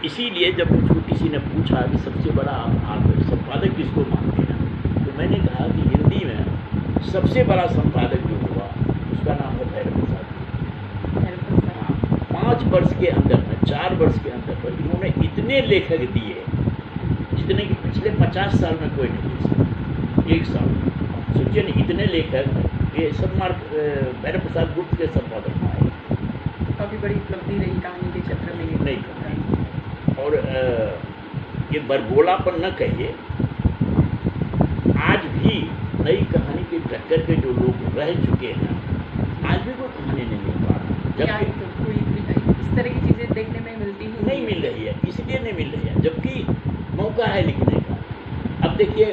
इसीलिए जब मुझको किसी ने पूछा कि सबसे बड़ा आप संपादक किसको मानते हैं, तो मैंने कहा कि हिंदी में सबसे बड़ा संपादक जो हुआ उसका नाम है भैरव प्रसाद। 5 वर्ष के अंदर में, 4 वर्ष के अंदर में इन्होंने इतने लेखक दिए जितने कि पिछले 50 साल में कोई नहीं दे सका। 1 साल सोचिए नहीं, इतने लेखक, ये सब मार्क भैरव प्रसाद गुप्त के संपादक आए। काफ़ी बड़ी उपलब्धि रही कहानी के क्षेत्र में। नहीं और ये बरगोलापन न कहिए, आज भी नई कहानी के टक्कर के जो लोग रह चुके हैं, आज भी वो कहानी नहीं मिल पा रहा। जबकि कोई इस तरह की चीज़ें देखने में मिलती ही नहीं मिल रही है, इसलिए नहीं मिल रही है, जबकि मौका है लिखने का। अब देखिए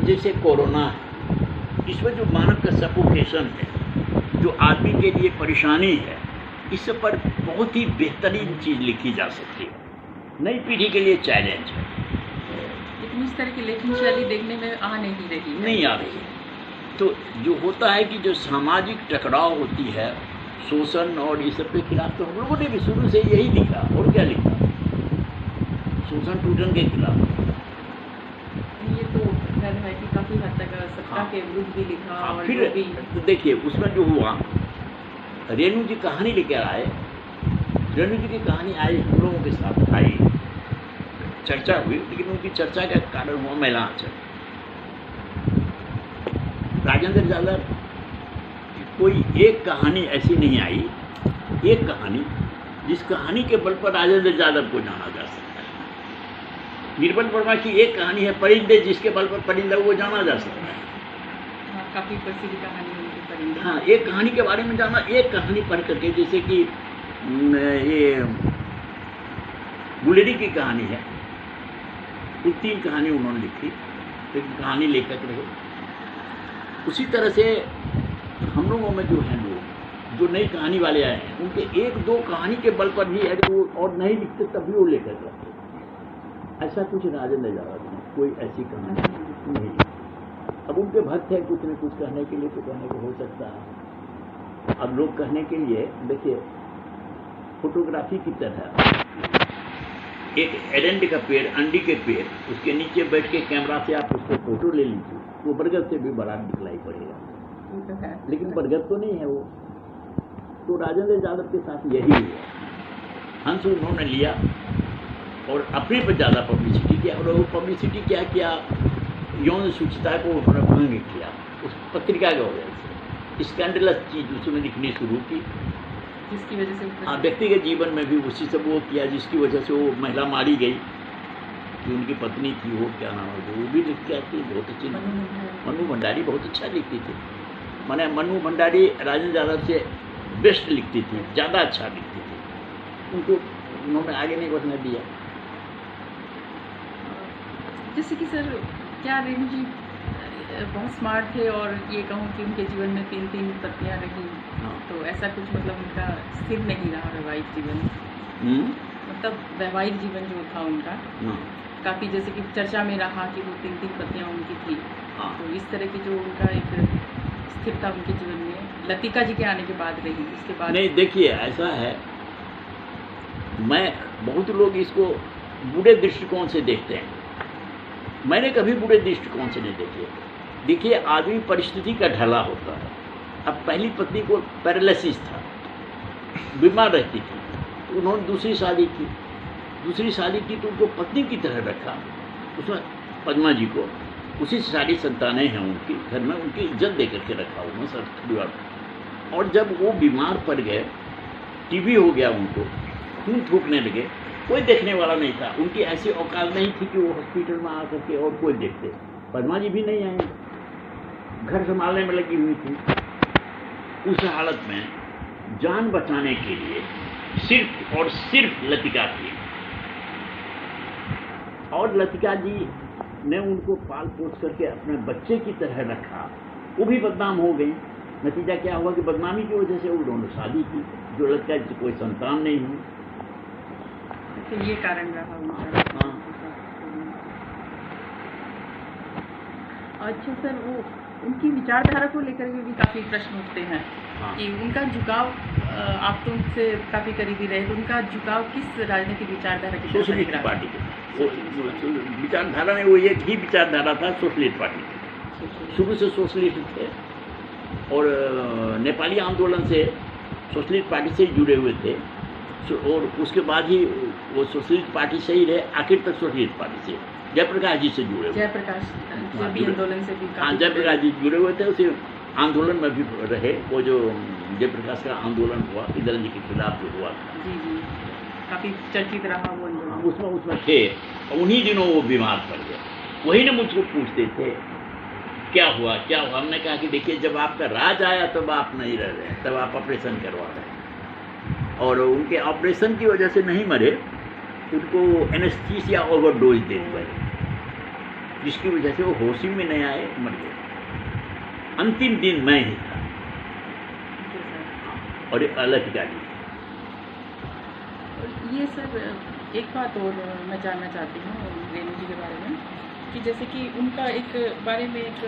जैसे कोरोना है, इसमें जो मानव का सफोकेशन है, जो आदमी के लिए परेशानी है, इस पर बहुत ही बेहतरीन चीज़ लिखी जा सकती है। नई पीढ़ी के लिए चैलेंज है। लेकिन इस तरह की लेखन शैली देखने में आ नहीं रही है। नहीं आ रही है। तो जो होता है कि जो सामाजिक टकराव होती है, शोषण और इस सब के खिलाफ, तो हम लोगों ने भी शुरू से यही लिखा। और क्या लिखा? शोषण टूटन के खिलाफ। ये तो खैर है कि काफ़ी हद तक सत्ता के विरुद्ध भी लिखा। और फिर भी तो देखिए उसमें जो हुआ, रेणु जी कहानी लेकर आए। रेणु जी की कहानी आई, हम लोगों के साथ आई, चर्चा हुई, लेकिन उनकी चर्चा का कारण हुआ महिला आंचल। राजेंद्र यादव की कोई एक कहानी ऐसी नहीं आई, एक कहानी जिस कहानी के बल पर राजेंद्र यादव को जाना जा सकता है। निर्मल वर्मा की एक कहानी है परिंदे, जिसके बल पर परिंदा को जाना जा सकता है। काफ़ी प्रसिद्ध कहानी है परिंदे। हाँ, एक कहानी के बारे में जाना, एक कहानी पढ़ करके, जैसे कि ये गुलेरी की कहानी है, ये 3 कहानी उन्होंने लिखी, एक कहानी लेखक रहे। उसी तरह से हम लोगों में जो है लोग जो नई कहानी वाले आए हैं, उनके 1-2 कहानी के बल पर भी अगर वो और नहीं लिखते तब भी वो लेखक रहते। ऐसा कुछ राजेंद्र यादव नहीं, कोई ऐसी कहानी नहीं। अब उनके भक्त है, कुछ न कुछ कहने के लिए तो कहने को हो सकता है। अब लोग कहने के लिए, देखिए फोटोग्राफी की तरह एक एरंड का पेड़, अंडी के पेड़, उसके नीचे बैठ के कैमरा से आप उसको फोटो ले लीजिए, वो बरगद से भी बड़ा दिखलाई पड़ेगा, लेकिन बरगद तो नहीं है वो। तो राजेंद्र यादव के साथ यही हुआ। हंस उन्होंने लिया और अपने पर ज़्यादा पब्लिसिटी किया, और वो पब्लिसिटी क्या किया, यौन सूचिता को उन्होंने भंग किया उस पत्रिका की वजह से। स्कैंडलस चीज़ उसमें लिखनी शुरू की, जिसकी वजह से हाँ, व्यक्तिगत जीवन में भी उसी सब वो किया, जिसकी वजह से वो महिला मारी गई, जो उनकी पत्नी थी, वो क्या नाम है, वो भी लिख के आती, बहुत अच्छी, मनु भंडारी बहुत अच्छा लिखती थी। मैंने मनु भंडारी राजेंद्र यादव से बेस्ट लिखती थी, ज़्यादा अच्छा लिखती थी। उनको उन्होंने आगे नहीं बढ़ने दिया। जैसे कि सर, क्या रेणु जी बहुत स्मार्ट थे, और ये कहूँ कि उनके जीवन में 3-3 पत्नियाँ रही, तो ऐसा कुछ मतलब उनका स्थिर नहीं रहा वैवाहिक जीवन। मतलब वैवाहिक जीवन जो था उनका काफ़ी, जैसे कि चर्चा में रहा कि वो 3-3 पत्नियाँ उनकी थी। तो इस तरह की जो उनका एक स्थिरता उनके जीवन में लतिका जी के आने के बाद रही, उसके बाद नहीं। देखिए ऐसा है, मैं बहुत लोग इसको बुरे दृष्टिकोण से देखते हैं, मैंने कभी बुरे दृष्टिकोण से नहीं देखे। देखिए आदमी परिस्थिति का ढला होता है। अब पहली पत्नी को पैरालिसिस था, बीमार रहती थी, तो उन्होंने दूसरी शादी की। दूसरी शादी की तो उनको पत्नी की तरह रखा, उसमें पद्मा जी को उसी से सारी संतानें हैं उनकी, घर में उनकी इज्जत दे करके रखा उन्होंने सब परिवार। और जब वो बीमार पड़ गए, टीबी हो गया उनको, खून थूकने लगे, कोई देखने वाला नहीं था। उनकी ऐसी औकात नहीं थी कि वो हॉस्पिटल में आ करके और कोई देखते। पद्मा जी भी नहीं आई, घर संभालने में लगी हुई थी। उस हालत में जान बचाने के लिए सिर्फ और सिर्फ लतिका थी, और लतिका जी ने उनको पाल पोस करके अपने बच्चे की तरह रखा। वो भी बदनाम हो गई। नतीजा क्या हुआ कि बदनामी की वजह से उन्होंने शादी की, जो लतिका जी कोई संतान नहीं हुई। तो ये कारण रहा उनका। अच्छा सर, वो उनकी विचारधारा को लेकर के भी काफ़ी प्रश्न उठते हैं हाँ। कि उनका झुकाव, आप तो उनसे काफ़ी करीबी रहे, तो उनका झुकाव किस राजनीतिक विचारधारा की तरफ दिख सोशलिस्ट रहा है? पार्टी के विचारधारा में वो एक ही विचारधारा था, सोशलिस्ट पार्टी की। शुरू से सोशलिस्ट थे और नेपाली आंदोलन से सोशलिस्ट पार्टी से ही जुड़े हुए थे और उसके बाद ही वो सोशलिस्ट पार्टी से ही रहे, आखिर तक सोशलिस्ट पार्टी से जयप्रकाश जी से जुड़े हुए। जयप्रकाश भी आंदोलन से भी हाँ, काफ़ी जयप्रकाश जी जुड़े हुए थे, उसी आंदोलन में भी रहे। वो जो जयप्रकाश का आंदोलन हुआ इंदिरा जी के खिलाफ जो हुआ था, जी जी, काफ़ी चर्चित रहा वो आंदोलन। उसमें थे। उन्हीं दिनों वो बीमार पड़ गए। वही ना मुझको पूछते थे क्या हुआ क्या हुआ। हमने कहा कि देखिए, जब आपका राज आया तब आप नहीं रह रहे, तब आप ऑपरेशन करवा रहे हैं और उनके ऑपरेशन की वजह से नहीं मरे, उनको एनेस्थीसिया ओवरडोज दे दिया, जिसकी वजह से वो होश ही में नहीं आए, मर गए। अंतिम दिन मैं ही था और एक अलग गाड़ी। ये सर, एक बात और मैं जानना चाहती हूँ रेणु जी के बारे में, कि जैसे कि उनका एक बारे में एक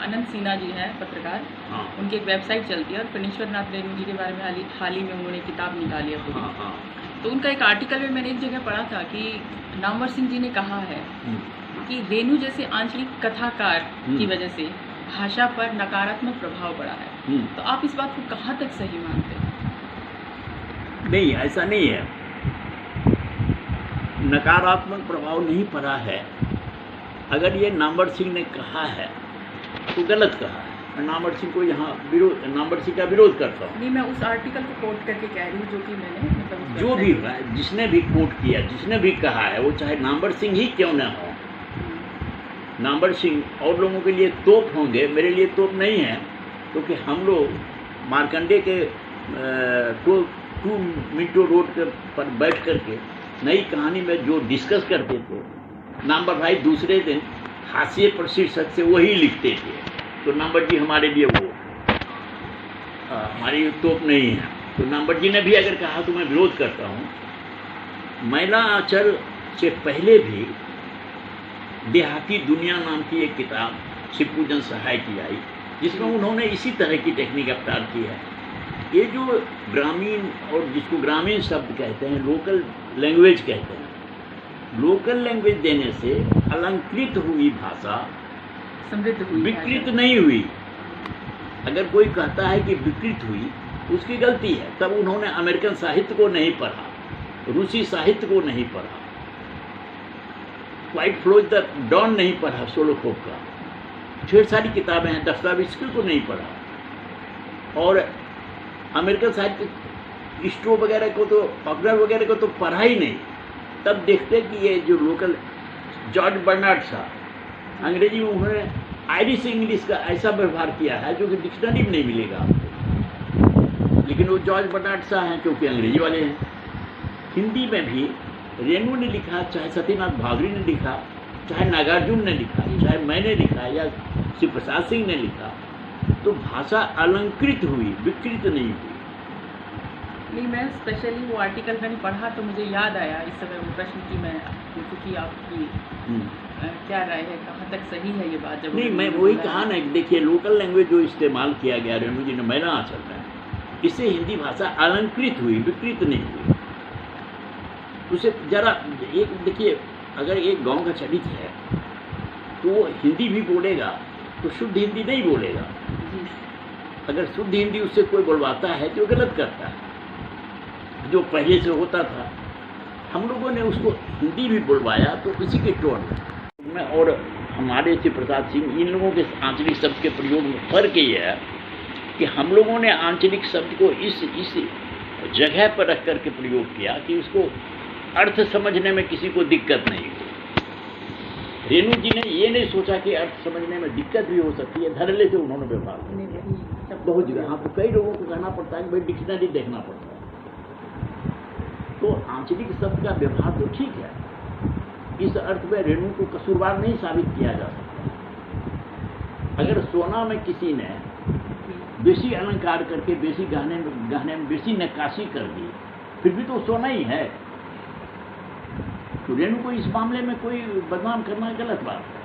अनंत सिन्हा जी हैं पत्रकार, हाँ। उनकी एक वेबसाइट चलती है और फणीश्वर नाथ रेणु जी के बारे में हाल ही में उन्होंने किताब निकाली है पूरी। हाँ, हाँ। तो उनका एक आर्टिकल में मैंने एक जगह पढ़ा था कि नामवर सिंह जी ने कहा है कि रेणु जैसे आंचलिक कथाकार की वजह से भाषा पर नकारात्मक प्रभाव पड़ा है। तो आप इस बात को कहाँ तक सही मानते हैं? नहीं, ऐसा नहीं है। नकारात्मक प्रभाव नहीं पड़ा है। अगर ये नामवर सिंह ने कहा है तो गलत कहा है। मैं नामवर सिंह को यहाँ नामवर सिंह का विरोध करता हूँ। नहीं, मैं उस आर्टिकल को कोट करके कह रही हूँ जो कि मैंने मतलब जो भी हुआ, जिसने भी कोट किया, जिसने भी कहा है, वो चाहे नामवर सिंह ही क्यों न हो। नामवर सिंह और लोगों के लिए तोप होंगे, मेरे लिए तोप नहीं है, क्योंकि हम लोग मार्कंडे के 2 मिनटो रोड पर बैठ करके नई कहानी में जो डिस्कस करते थे, नामवर भाई दूसरे दिन हास्य पर शीर्षक से वही लिखते थे। तो नामवर जी हमारे लिए वो हमारी तोप नहीं है। तो नामवर जी ने भी अगर कहा तो मैं विरोध करता हूँ। मैला आंचल से पहले भी देहाती दुनिया नाम की एक किताब शिवपूजन सहाय की आई, जिसमें उन्होंने इसी तरह की टेक्निक अवतार की है। ये जो ग्रामीण और जिसको ग्रामीण शब्द कहते हैं, लोकल लैंग्वेज कहते हैं, लोकल लैंग्वेज देने से अलंकृत हुई भाषा समृद्ध हुई, विकृत नहीं हुई। अगर कोई कहता है कि विकृत हुई, उसकी गलती है। तब उन्होंने अमेरिकन साहित्य को नहीं पढ़ा, रूसी साहित्य को नहीं पढ़ा, व्हाइट फ्लोज द डॉन नहीं पढ़ा, सोलोखोव का, ढेर सारी किताबें हैं, दस्तावेज़ को नहीं पढ़ा, और अमेरिकन साहित्य स्ट्रो वगैरह को तो, पॉपुलर वगैरह को तो पढ़ा ही नहीं। तब देखते कि ये जो लोकल जॉर्ज बर्नार्ड था, अंग्रेजी में उन्होंने आयरिश इंग्लिश का ऐसा व्यवहार किया है जो कि डिक्शनरी में नहीं मिलेगा आपको। लेकिन वो जॉर्ज बर्नार्ड शाह हैं क्योंकि अंग्रेजी वाले हैं। हिंदी में भी रेणु ने लिखा, चाहे सत्यनाथ भागरी ने लिखा, चाहे नागार्जुन ने लिखा, चाहे मैंने लिखा या शिव प्रसाद सिंह ने लिखा, तो भाषा अलंकृत हुई, विकृत नहीं हुई। नहीं, मैं स्पेशली वो आर्टिकल मैंने पढ़ा तो मुझे याद आया इस समय वो प्रश्न की मैं पूछूं कि आपकी क्या राय है, कहाँ तक सही है ये बात? जब नहीं, मैं वही कहा ना, देखिए लोकल लैंग्वेज जो इस्तेमाल किया गया रेणु जी ने मैला आंचल में, इससे हिंदी भाषा अलंकृत हुई, विकृत नहीं हुई। उसे जरा एक देखिए, अगर एक गांव का चरित्र है तो वो हिंदी भी बोलेगा तो शुद्ध हिंदी नहीं बोलेगा। अगर शुद्ध हिंदी उससे कोई बोलवाता है तो गलत करता है, जो पहले से होता था। हम लोगों ने उसको हिंदी भी बुलवाया तो इसी के टोन में। और हमारे शिव प्रसाद सिंह, इन लोगों के आंचलिक शब्द के प्रयोग में फर्क ये है कि हम लोगों ने आंचलिक शब्द को इस जगह पर रख करके प्रयोग किया कि उसको अर्थ समझने में किसी को दिक्कत नहीं हो। रेणु जी ने ये नहीं सोचा कि अर्थ समझने में दिक्कत भी हो सकती है, धड़ल्ले से उन्होंने व्यवहार किया। बहुत जगह हाँ, तो कई लोगों को कहना पड़ता है कि भाई डिक्शनरी देखना पड़ता है। तो आंचलिक शब्द का व्यवहार तो ठीक है, इस अर्थ में रेणु को कसूरवार नहीं साबित किया जा सकता। अगर सोना में किसी ने बेसी अलंकार करके, बेसी गहने में बेसी नक्काशी कर दी, फिर भी तो सोना ही है। तो रेणु को इस मामले में कोई बदनाम करना गलत बात है।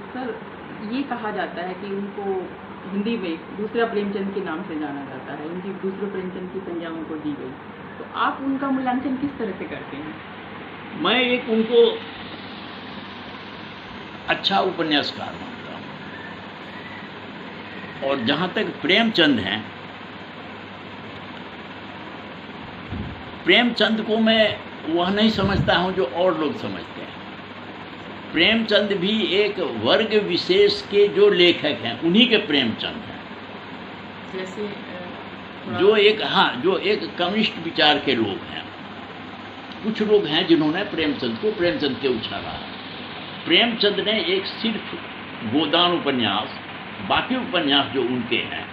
सर, ये कहा जाता है कि उनको हिंदी में दूसरा प्रेमचंद के नाम से जाना जाता है, उनकी दूसरे प्रेमचंद की संज्ञा उनको दी गई। तो आप उनका मूल्यांकन किस तरह से करते हैं? मैं एक उनको अच्छा उपन्यासकार मानता हूँ। और जहाँ तक प्रेमचंद हैं, प्रेमचंद को मैं वह नहीं समझता हूँ जो और लोग समझते हैं। प्रेमचंद भी एक वर्ग विशेष के जो लेखक हैं उन्हीं के प्रेमचंद हैं। जैसे जो एक कम्युनिस्ट विचार के लोग हैं। कुछ लोग हैं जिन्होंने प्रेमचंद को प्रेमचंद के उछाला है। प्रेमचंद ने एक सिर्फ गोदान उपन्यास, बाकी उपन्यास जो उनके हैं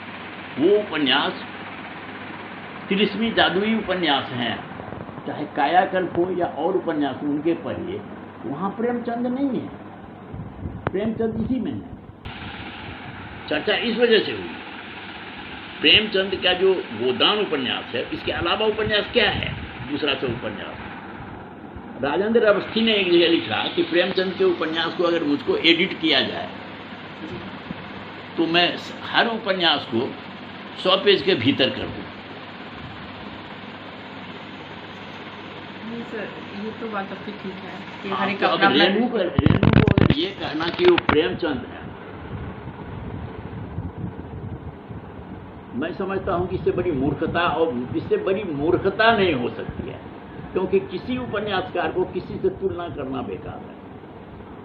वो उपन्यास तिलिस्मी जादुई उपन्यास हैं, चाहे कायाकल्प हो या और उपन्यास उनके पढ़िए, वहाँ प्रेमचंद नहीं है। प्रेमचंद इसी में है। चर्चा इस वजह से हुई। प्रेमचंद का जो गोदान उपन्यास है, इसके अलावा उपन्यास क्या है? दूसरा से उपन्यास राजेंद्र अवस्थी ने एक जगह लिखा कि प्रेमचंद के उपन्यास को अगर मुझको एडिट किया जाए तो मैं हर उपन्यास को 100 पेज के भीतर कर दूँ। ये तो बात आपकी ठीक है कि हर एक तो अब रेणु को अगर ये कहना कि वो प्रेमचंद है, मैं समझता हूं कि इससे बड़ी मूर्खता नहीं हो सकती है, क्योंकि किसी उपन्यासकार को किसी से तुलना करना बेकार है।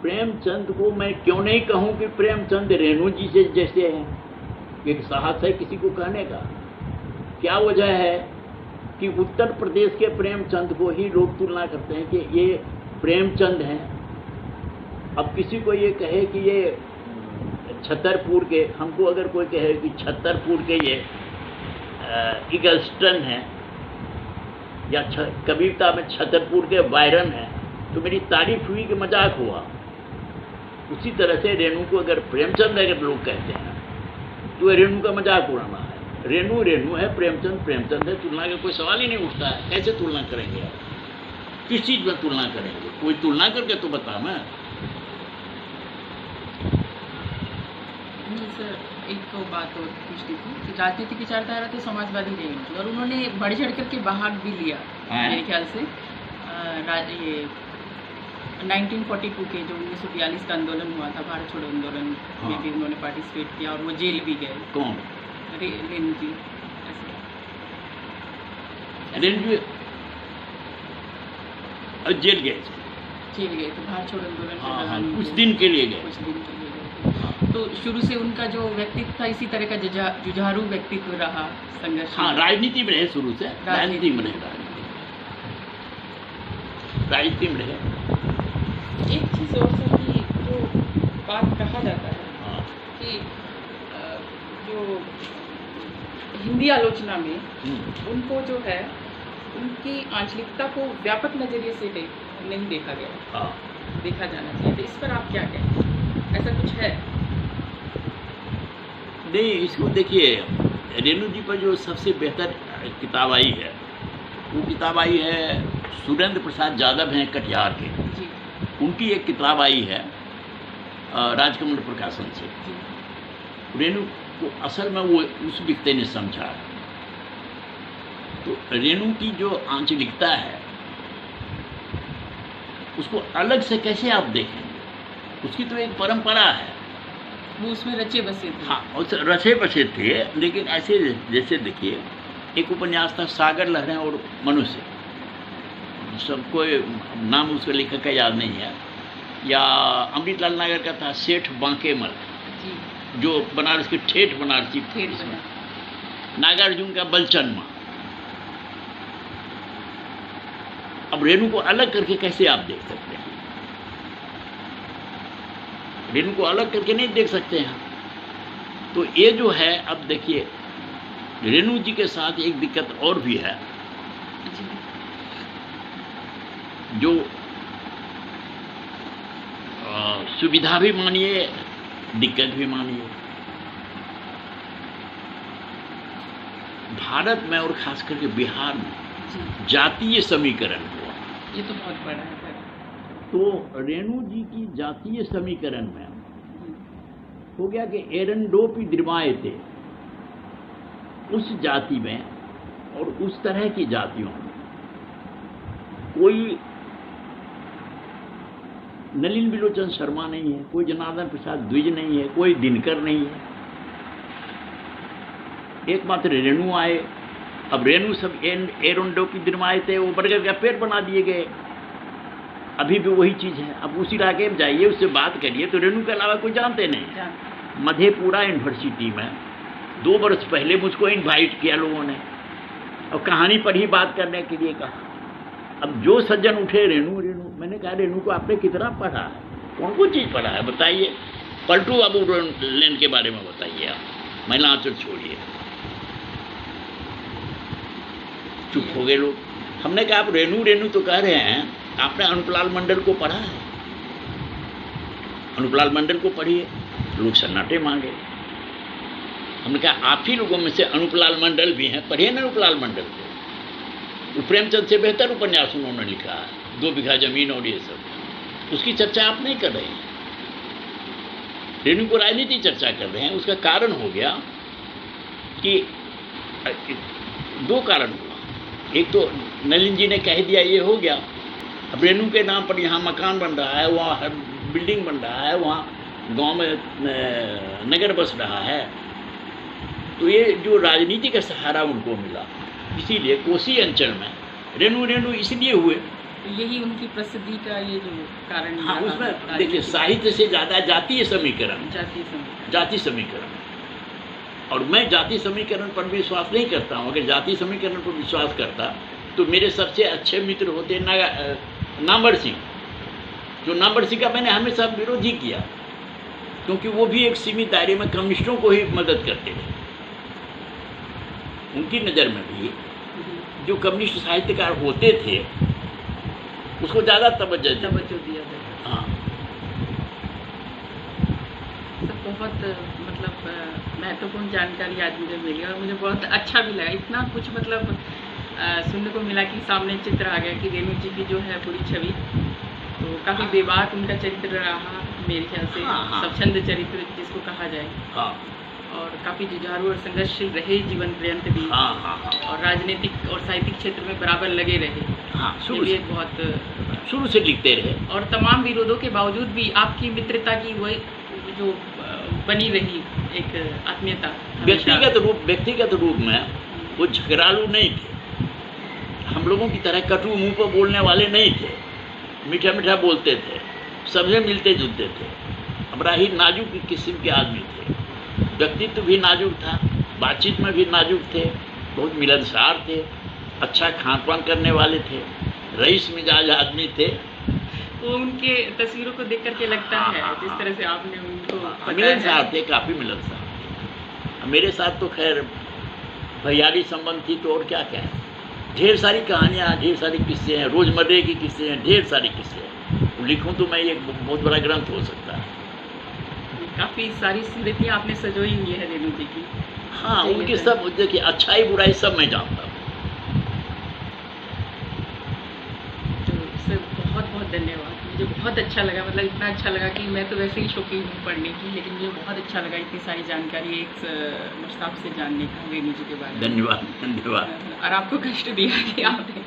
प्रेमचंद को मैं क्यों नहीं कहूं कि प्रेमचंद रेणु जी से जैसे हैं। एक साहस है किसी को कहने का। क्या वजह है कि उत्तर प्रदेश के प्रेमचंद को ही लोग तुलना करते हैं कि ये प्रेमचंद हैं। अब किसी को ये कहे कि ये छतरपुर के, हमको अगर कोई कहे कि छतरपुर के ये इगल्स्टन हैं या कविता में छतरपुर के बायरन हैं, तो मेरी तारीफ हुई कि मजाक हुआ। उसी तरह से रेणु को अगर प्रेमचंद अगर लोग कहते हैं तो रेणु का मजाक उड़ाना है। रेणु रेणु है, प्रेमचंद प्रेमचंद है, तुलना का कोई सवाल ही नहीं उठता है। कैसे तुलना करेंगे आप? किस चीज में तुलना करेंगे? कोई तुलना करके तो बता। मैं सर एक तो बात और पूछती थी कि राजनीतिक विचारधारा तो समाजवादी रही थी और उन्होंने बढ़ चढ़ करके भाग भी लिया मेरे ख्याल से। ये 1942 के जो 1942 का आंदोलन हुआ था, भारत छोड़ो आंदोलन में भी उन्होंने पार्टिसिपेट किया और वो जेल भी गए। कौन? रेणु जी। रेणु जी जेल गए तो भारत छोड़ो आंदोलन कुछ दिन के लिए गए। तो शुरू से उनका जो व्यक्तित्व था इसी तरह का जुझारू व्यक्तित्व रहा, संघर्ष। हाँ, राजनीति में रहे शुरू से, राजनीति में रहे। एक चीज़ और सर की जो बात कहा जाता है कि जो हिंदी आलोचना में उनको जो है उनकी आंचलिकता को व्यापक नजरिए से नहीं देखा गया, देखा जाना चाहिए। तो इस पर आप क्या कहें? ऐसा कुछ है? नहीं, इसको देखिए, रेणु जी पर जो सबसे बेहतर किताब आई है वो किताब आई है सुरेंद्र प्रसाद यादव हैं कटिहार के जी। उनकी एक किताब आई है राजकमल प्रकाशन से। रेणु को असल में वो उस व्यक्ति ने समझा। तो रेणु की जो आंचलिकता है उसको अलग से कैसे आप देखेंगे? उसकी तो एक परंपरा है, वो उसमें रचे बसे थे। हाँ, उस रचे बसे थे। लेकिन ऐसे जैसे देखिए, एक उपन्यास था सागर लहरें और मनुष्य, सबको नाम उसके लेखक का याद नहीं है, या अमृतलाल नागर का था सेठ बांकेमल जो बनारस के ठेठ बनारसी थे। नागार्जुन का बलचन्मा। अब रेणु को अलग करके कैसे आप देख सकते हैं? रेणु को अलग करके नहीं देख सकते हैं। तो ये जो है, अब देखिए रेणु जी के साथ एक दिक्कत और भी है, जो सुविधा भी मानिए, दिक्कत भी मानिए। भारत में और खास करके बिहार में जातीय समीकरण हुआ। ये तो बहुत बड़ा है। तो रेणु जी की जातीय समीकरण में हो गया कि एरंडोपी द्रिमायते, उस जाति में और उस तरह की जातियों में कोई नलिन बिलोचन शर्मा नहीं है, कोई जनार्दन प्रसाद द्विज नहीं है, कोई दिनकर नहीं है, एकमात्र रेणु आए। अब रेणु सब एरंडोपी द्रिमायते, वो बरगद का पेड़ बना दिए गए, अभी भी वही चीज है। अब उस इलाके में जाइए, उससे बात करिए तो रेणु के अलावा कोई जानते नहीं। मधेपुरा यूनिवर्सिटी में 2 वर्ष पहले मुझको इनवाइट किया लोगों ने, और कहानी पर ही बात करने के लिए कहा। अब जो सज्जन उठे रेणु रेणु, मैंने कहा रेणु को आपने कितना पढ़ा है, कौन कौन चीज पढ़ा है बताइए। पलटू बाबू लेन के बारे में बताइए आप, महिला आंचल छोड़िए। चुप हो गए लोग। हमने कहा आप रेणु रेणु तो कह रहे हैं, आपने अनुपलाल मंडल को पढ़ा है? अनुपलाल मंडल को पढ़िए। लोग सन्नाटे मांगे। हमने कहा आप ही लोगों में से अनुपलाल मंडल भी हैं, पढ़िए ना अनुपलाल मंडल को। प्रेमचंद से बेहतर उपन्यास उन्होंने लिखा है, 2 बीघा जमीन और ये सब। उसकी चर्चा आप नहीं कर रहे हैं। रेणु को राजनीति चर्चा कर रहे हैं। उसका कारण हो गया कि 2 कारण हुआ। एक तो नलिन जी ने कह दिया ये हो गया, अब रेणु के नाम पर यहाँ मकान बन रहा है, वहाँ बिल्डिंग बन रहा है, वहाँ गांव में नगर बस रहा है, तो ये जो राजनीति का सहारा उनको मिला, इसीलिए कोसी अंचल में रेणु रेणु इसलिए हुए। यही उनकी प्रसिद्धि का ये जो कारण। हाँ, उसमें देखिए साहित्य से ज्यादा जातीय समीकरण, जाति समीकरण। और मैं जाति समीकरण पर विश्वास नहीं करता हूँ। अगर जाति समीकरण पर विश्वास करता तो मेरे सबसे अच्छे मित्र होते नामवर सिंह। जो नामवर सिंह का मैंने हमेशा विरोध ही किया, क्योंकि वो भी एक सीमित दायरे में कम्युनिस्टों को ही मदद करते थे। उनकी नज़र में भी जो कम्युनिस्ट साहित्यकार होते थे उसको ज़्यादा तवज्जो दिया जाता। हाँ, तो बहुत मतलब महत्वपूर्ण जानकारी आज मुझे मिली और मुझे बहुत अच्छा भी लगा। इतना कुछ मतलब सुनने को मिला कि सामने चित्र आ गया कि रेणु जी की जो है पूरी छवि, तो काफ़ी बेबाक उनका चरित्र रहा मेरे ख्याल से। हाँ। स्वच्छंद चरित्र जिसको कहा जाए। हाँ। और काफ़ी जुझारू और संघर्षशील रहे जीवन पर्यंत भी। हाँ। और राजनीतिक और साहित्यिक क्षेत्र में बराबर लगे रहे। हाँ, शुरू से लिखते रहे। और तमाम विरोधों के बावजूद भी आपकी मित्रता की वही जो बनी रही एक आत्मीयता। व्यक्तिगत रूप में वो झगड़ालू नहीं थे, हम लोगों की तरह कटु मुंह पर बोलने वाले नहीं थे, मीठा मीठा बोलते थे, सबसे मिलते जुलते थे, बड़ा ही नाजुक किस्म के आदमी थे। व्यक्तित्व भी नाजुक था, बातचीत में भी नाजुक थे, बहुत मिलनसार थे, अच्छा खान पान करने वाले थे, रईस मिजाज आदमी थे। वो उनके तस्वीरों को देख करके लगता है जिस तरह से आपने उनको मिलनसार थे, काफ़ी मिलनसार थे। मेरे साथ तो खैर भैयारी संबंध थी तो और क्या क्या है, ढेर सारी कहानियाँ, ढेर सारी किस्से हैं, रोजमर्रे की किस्से हैं, ढेर सारी किस्से हैं। लिखूं तो मैं ये बहुत बड़ा ग्रंथ हो सकता है। काफ़ी सारी स्मृतियाँ आपने सजोई हुई है रेणु जी की। हाँ, उनकी सब देखिए अच्छाई बुराई सब मैं जानता हूँ। तो सर बहुत बहुत धन्यवाद, मुझे बहुत अच्छा लगा। मतलब इतना अच्छा लगा कि मैं तो वैसे ही शौकीन हूँ पढ़ने की, लेकिन मुझे बहुत अच्छा लगा इतनी सारी जानकारी एक मुश्ताक से जानने का रेणु जी के बारे में। धन्यवाद। और आपको कष्ट दिया कि आपने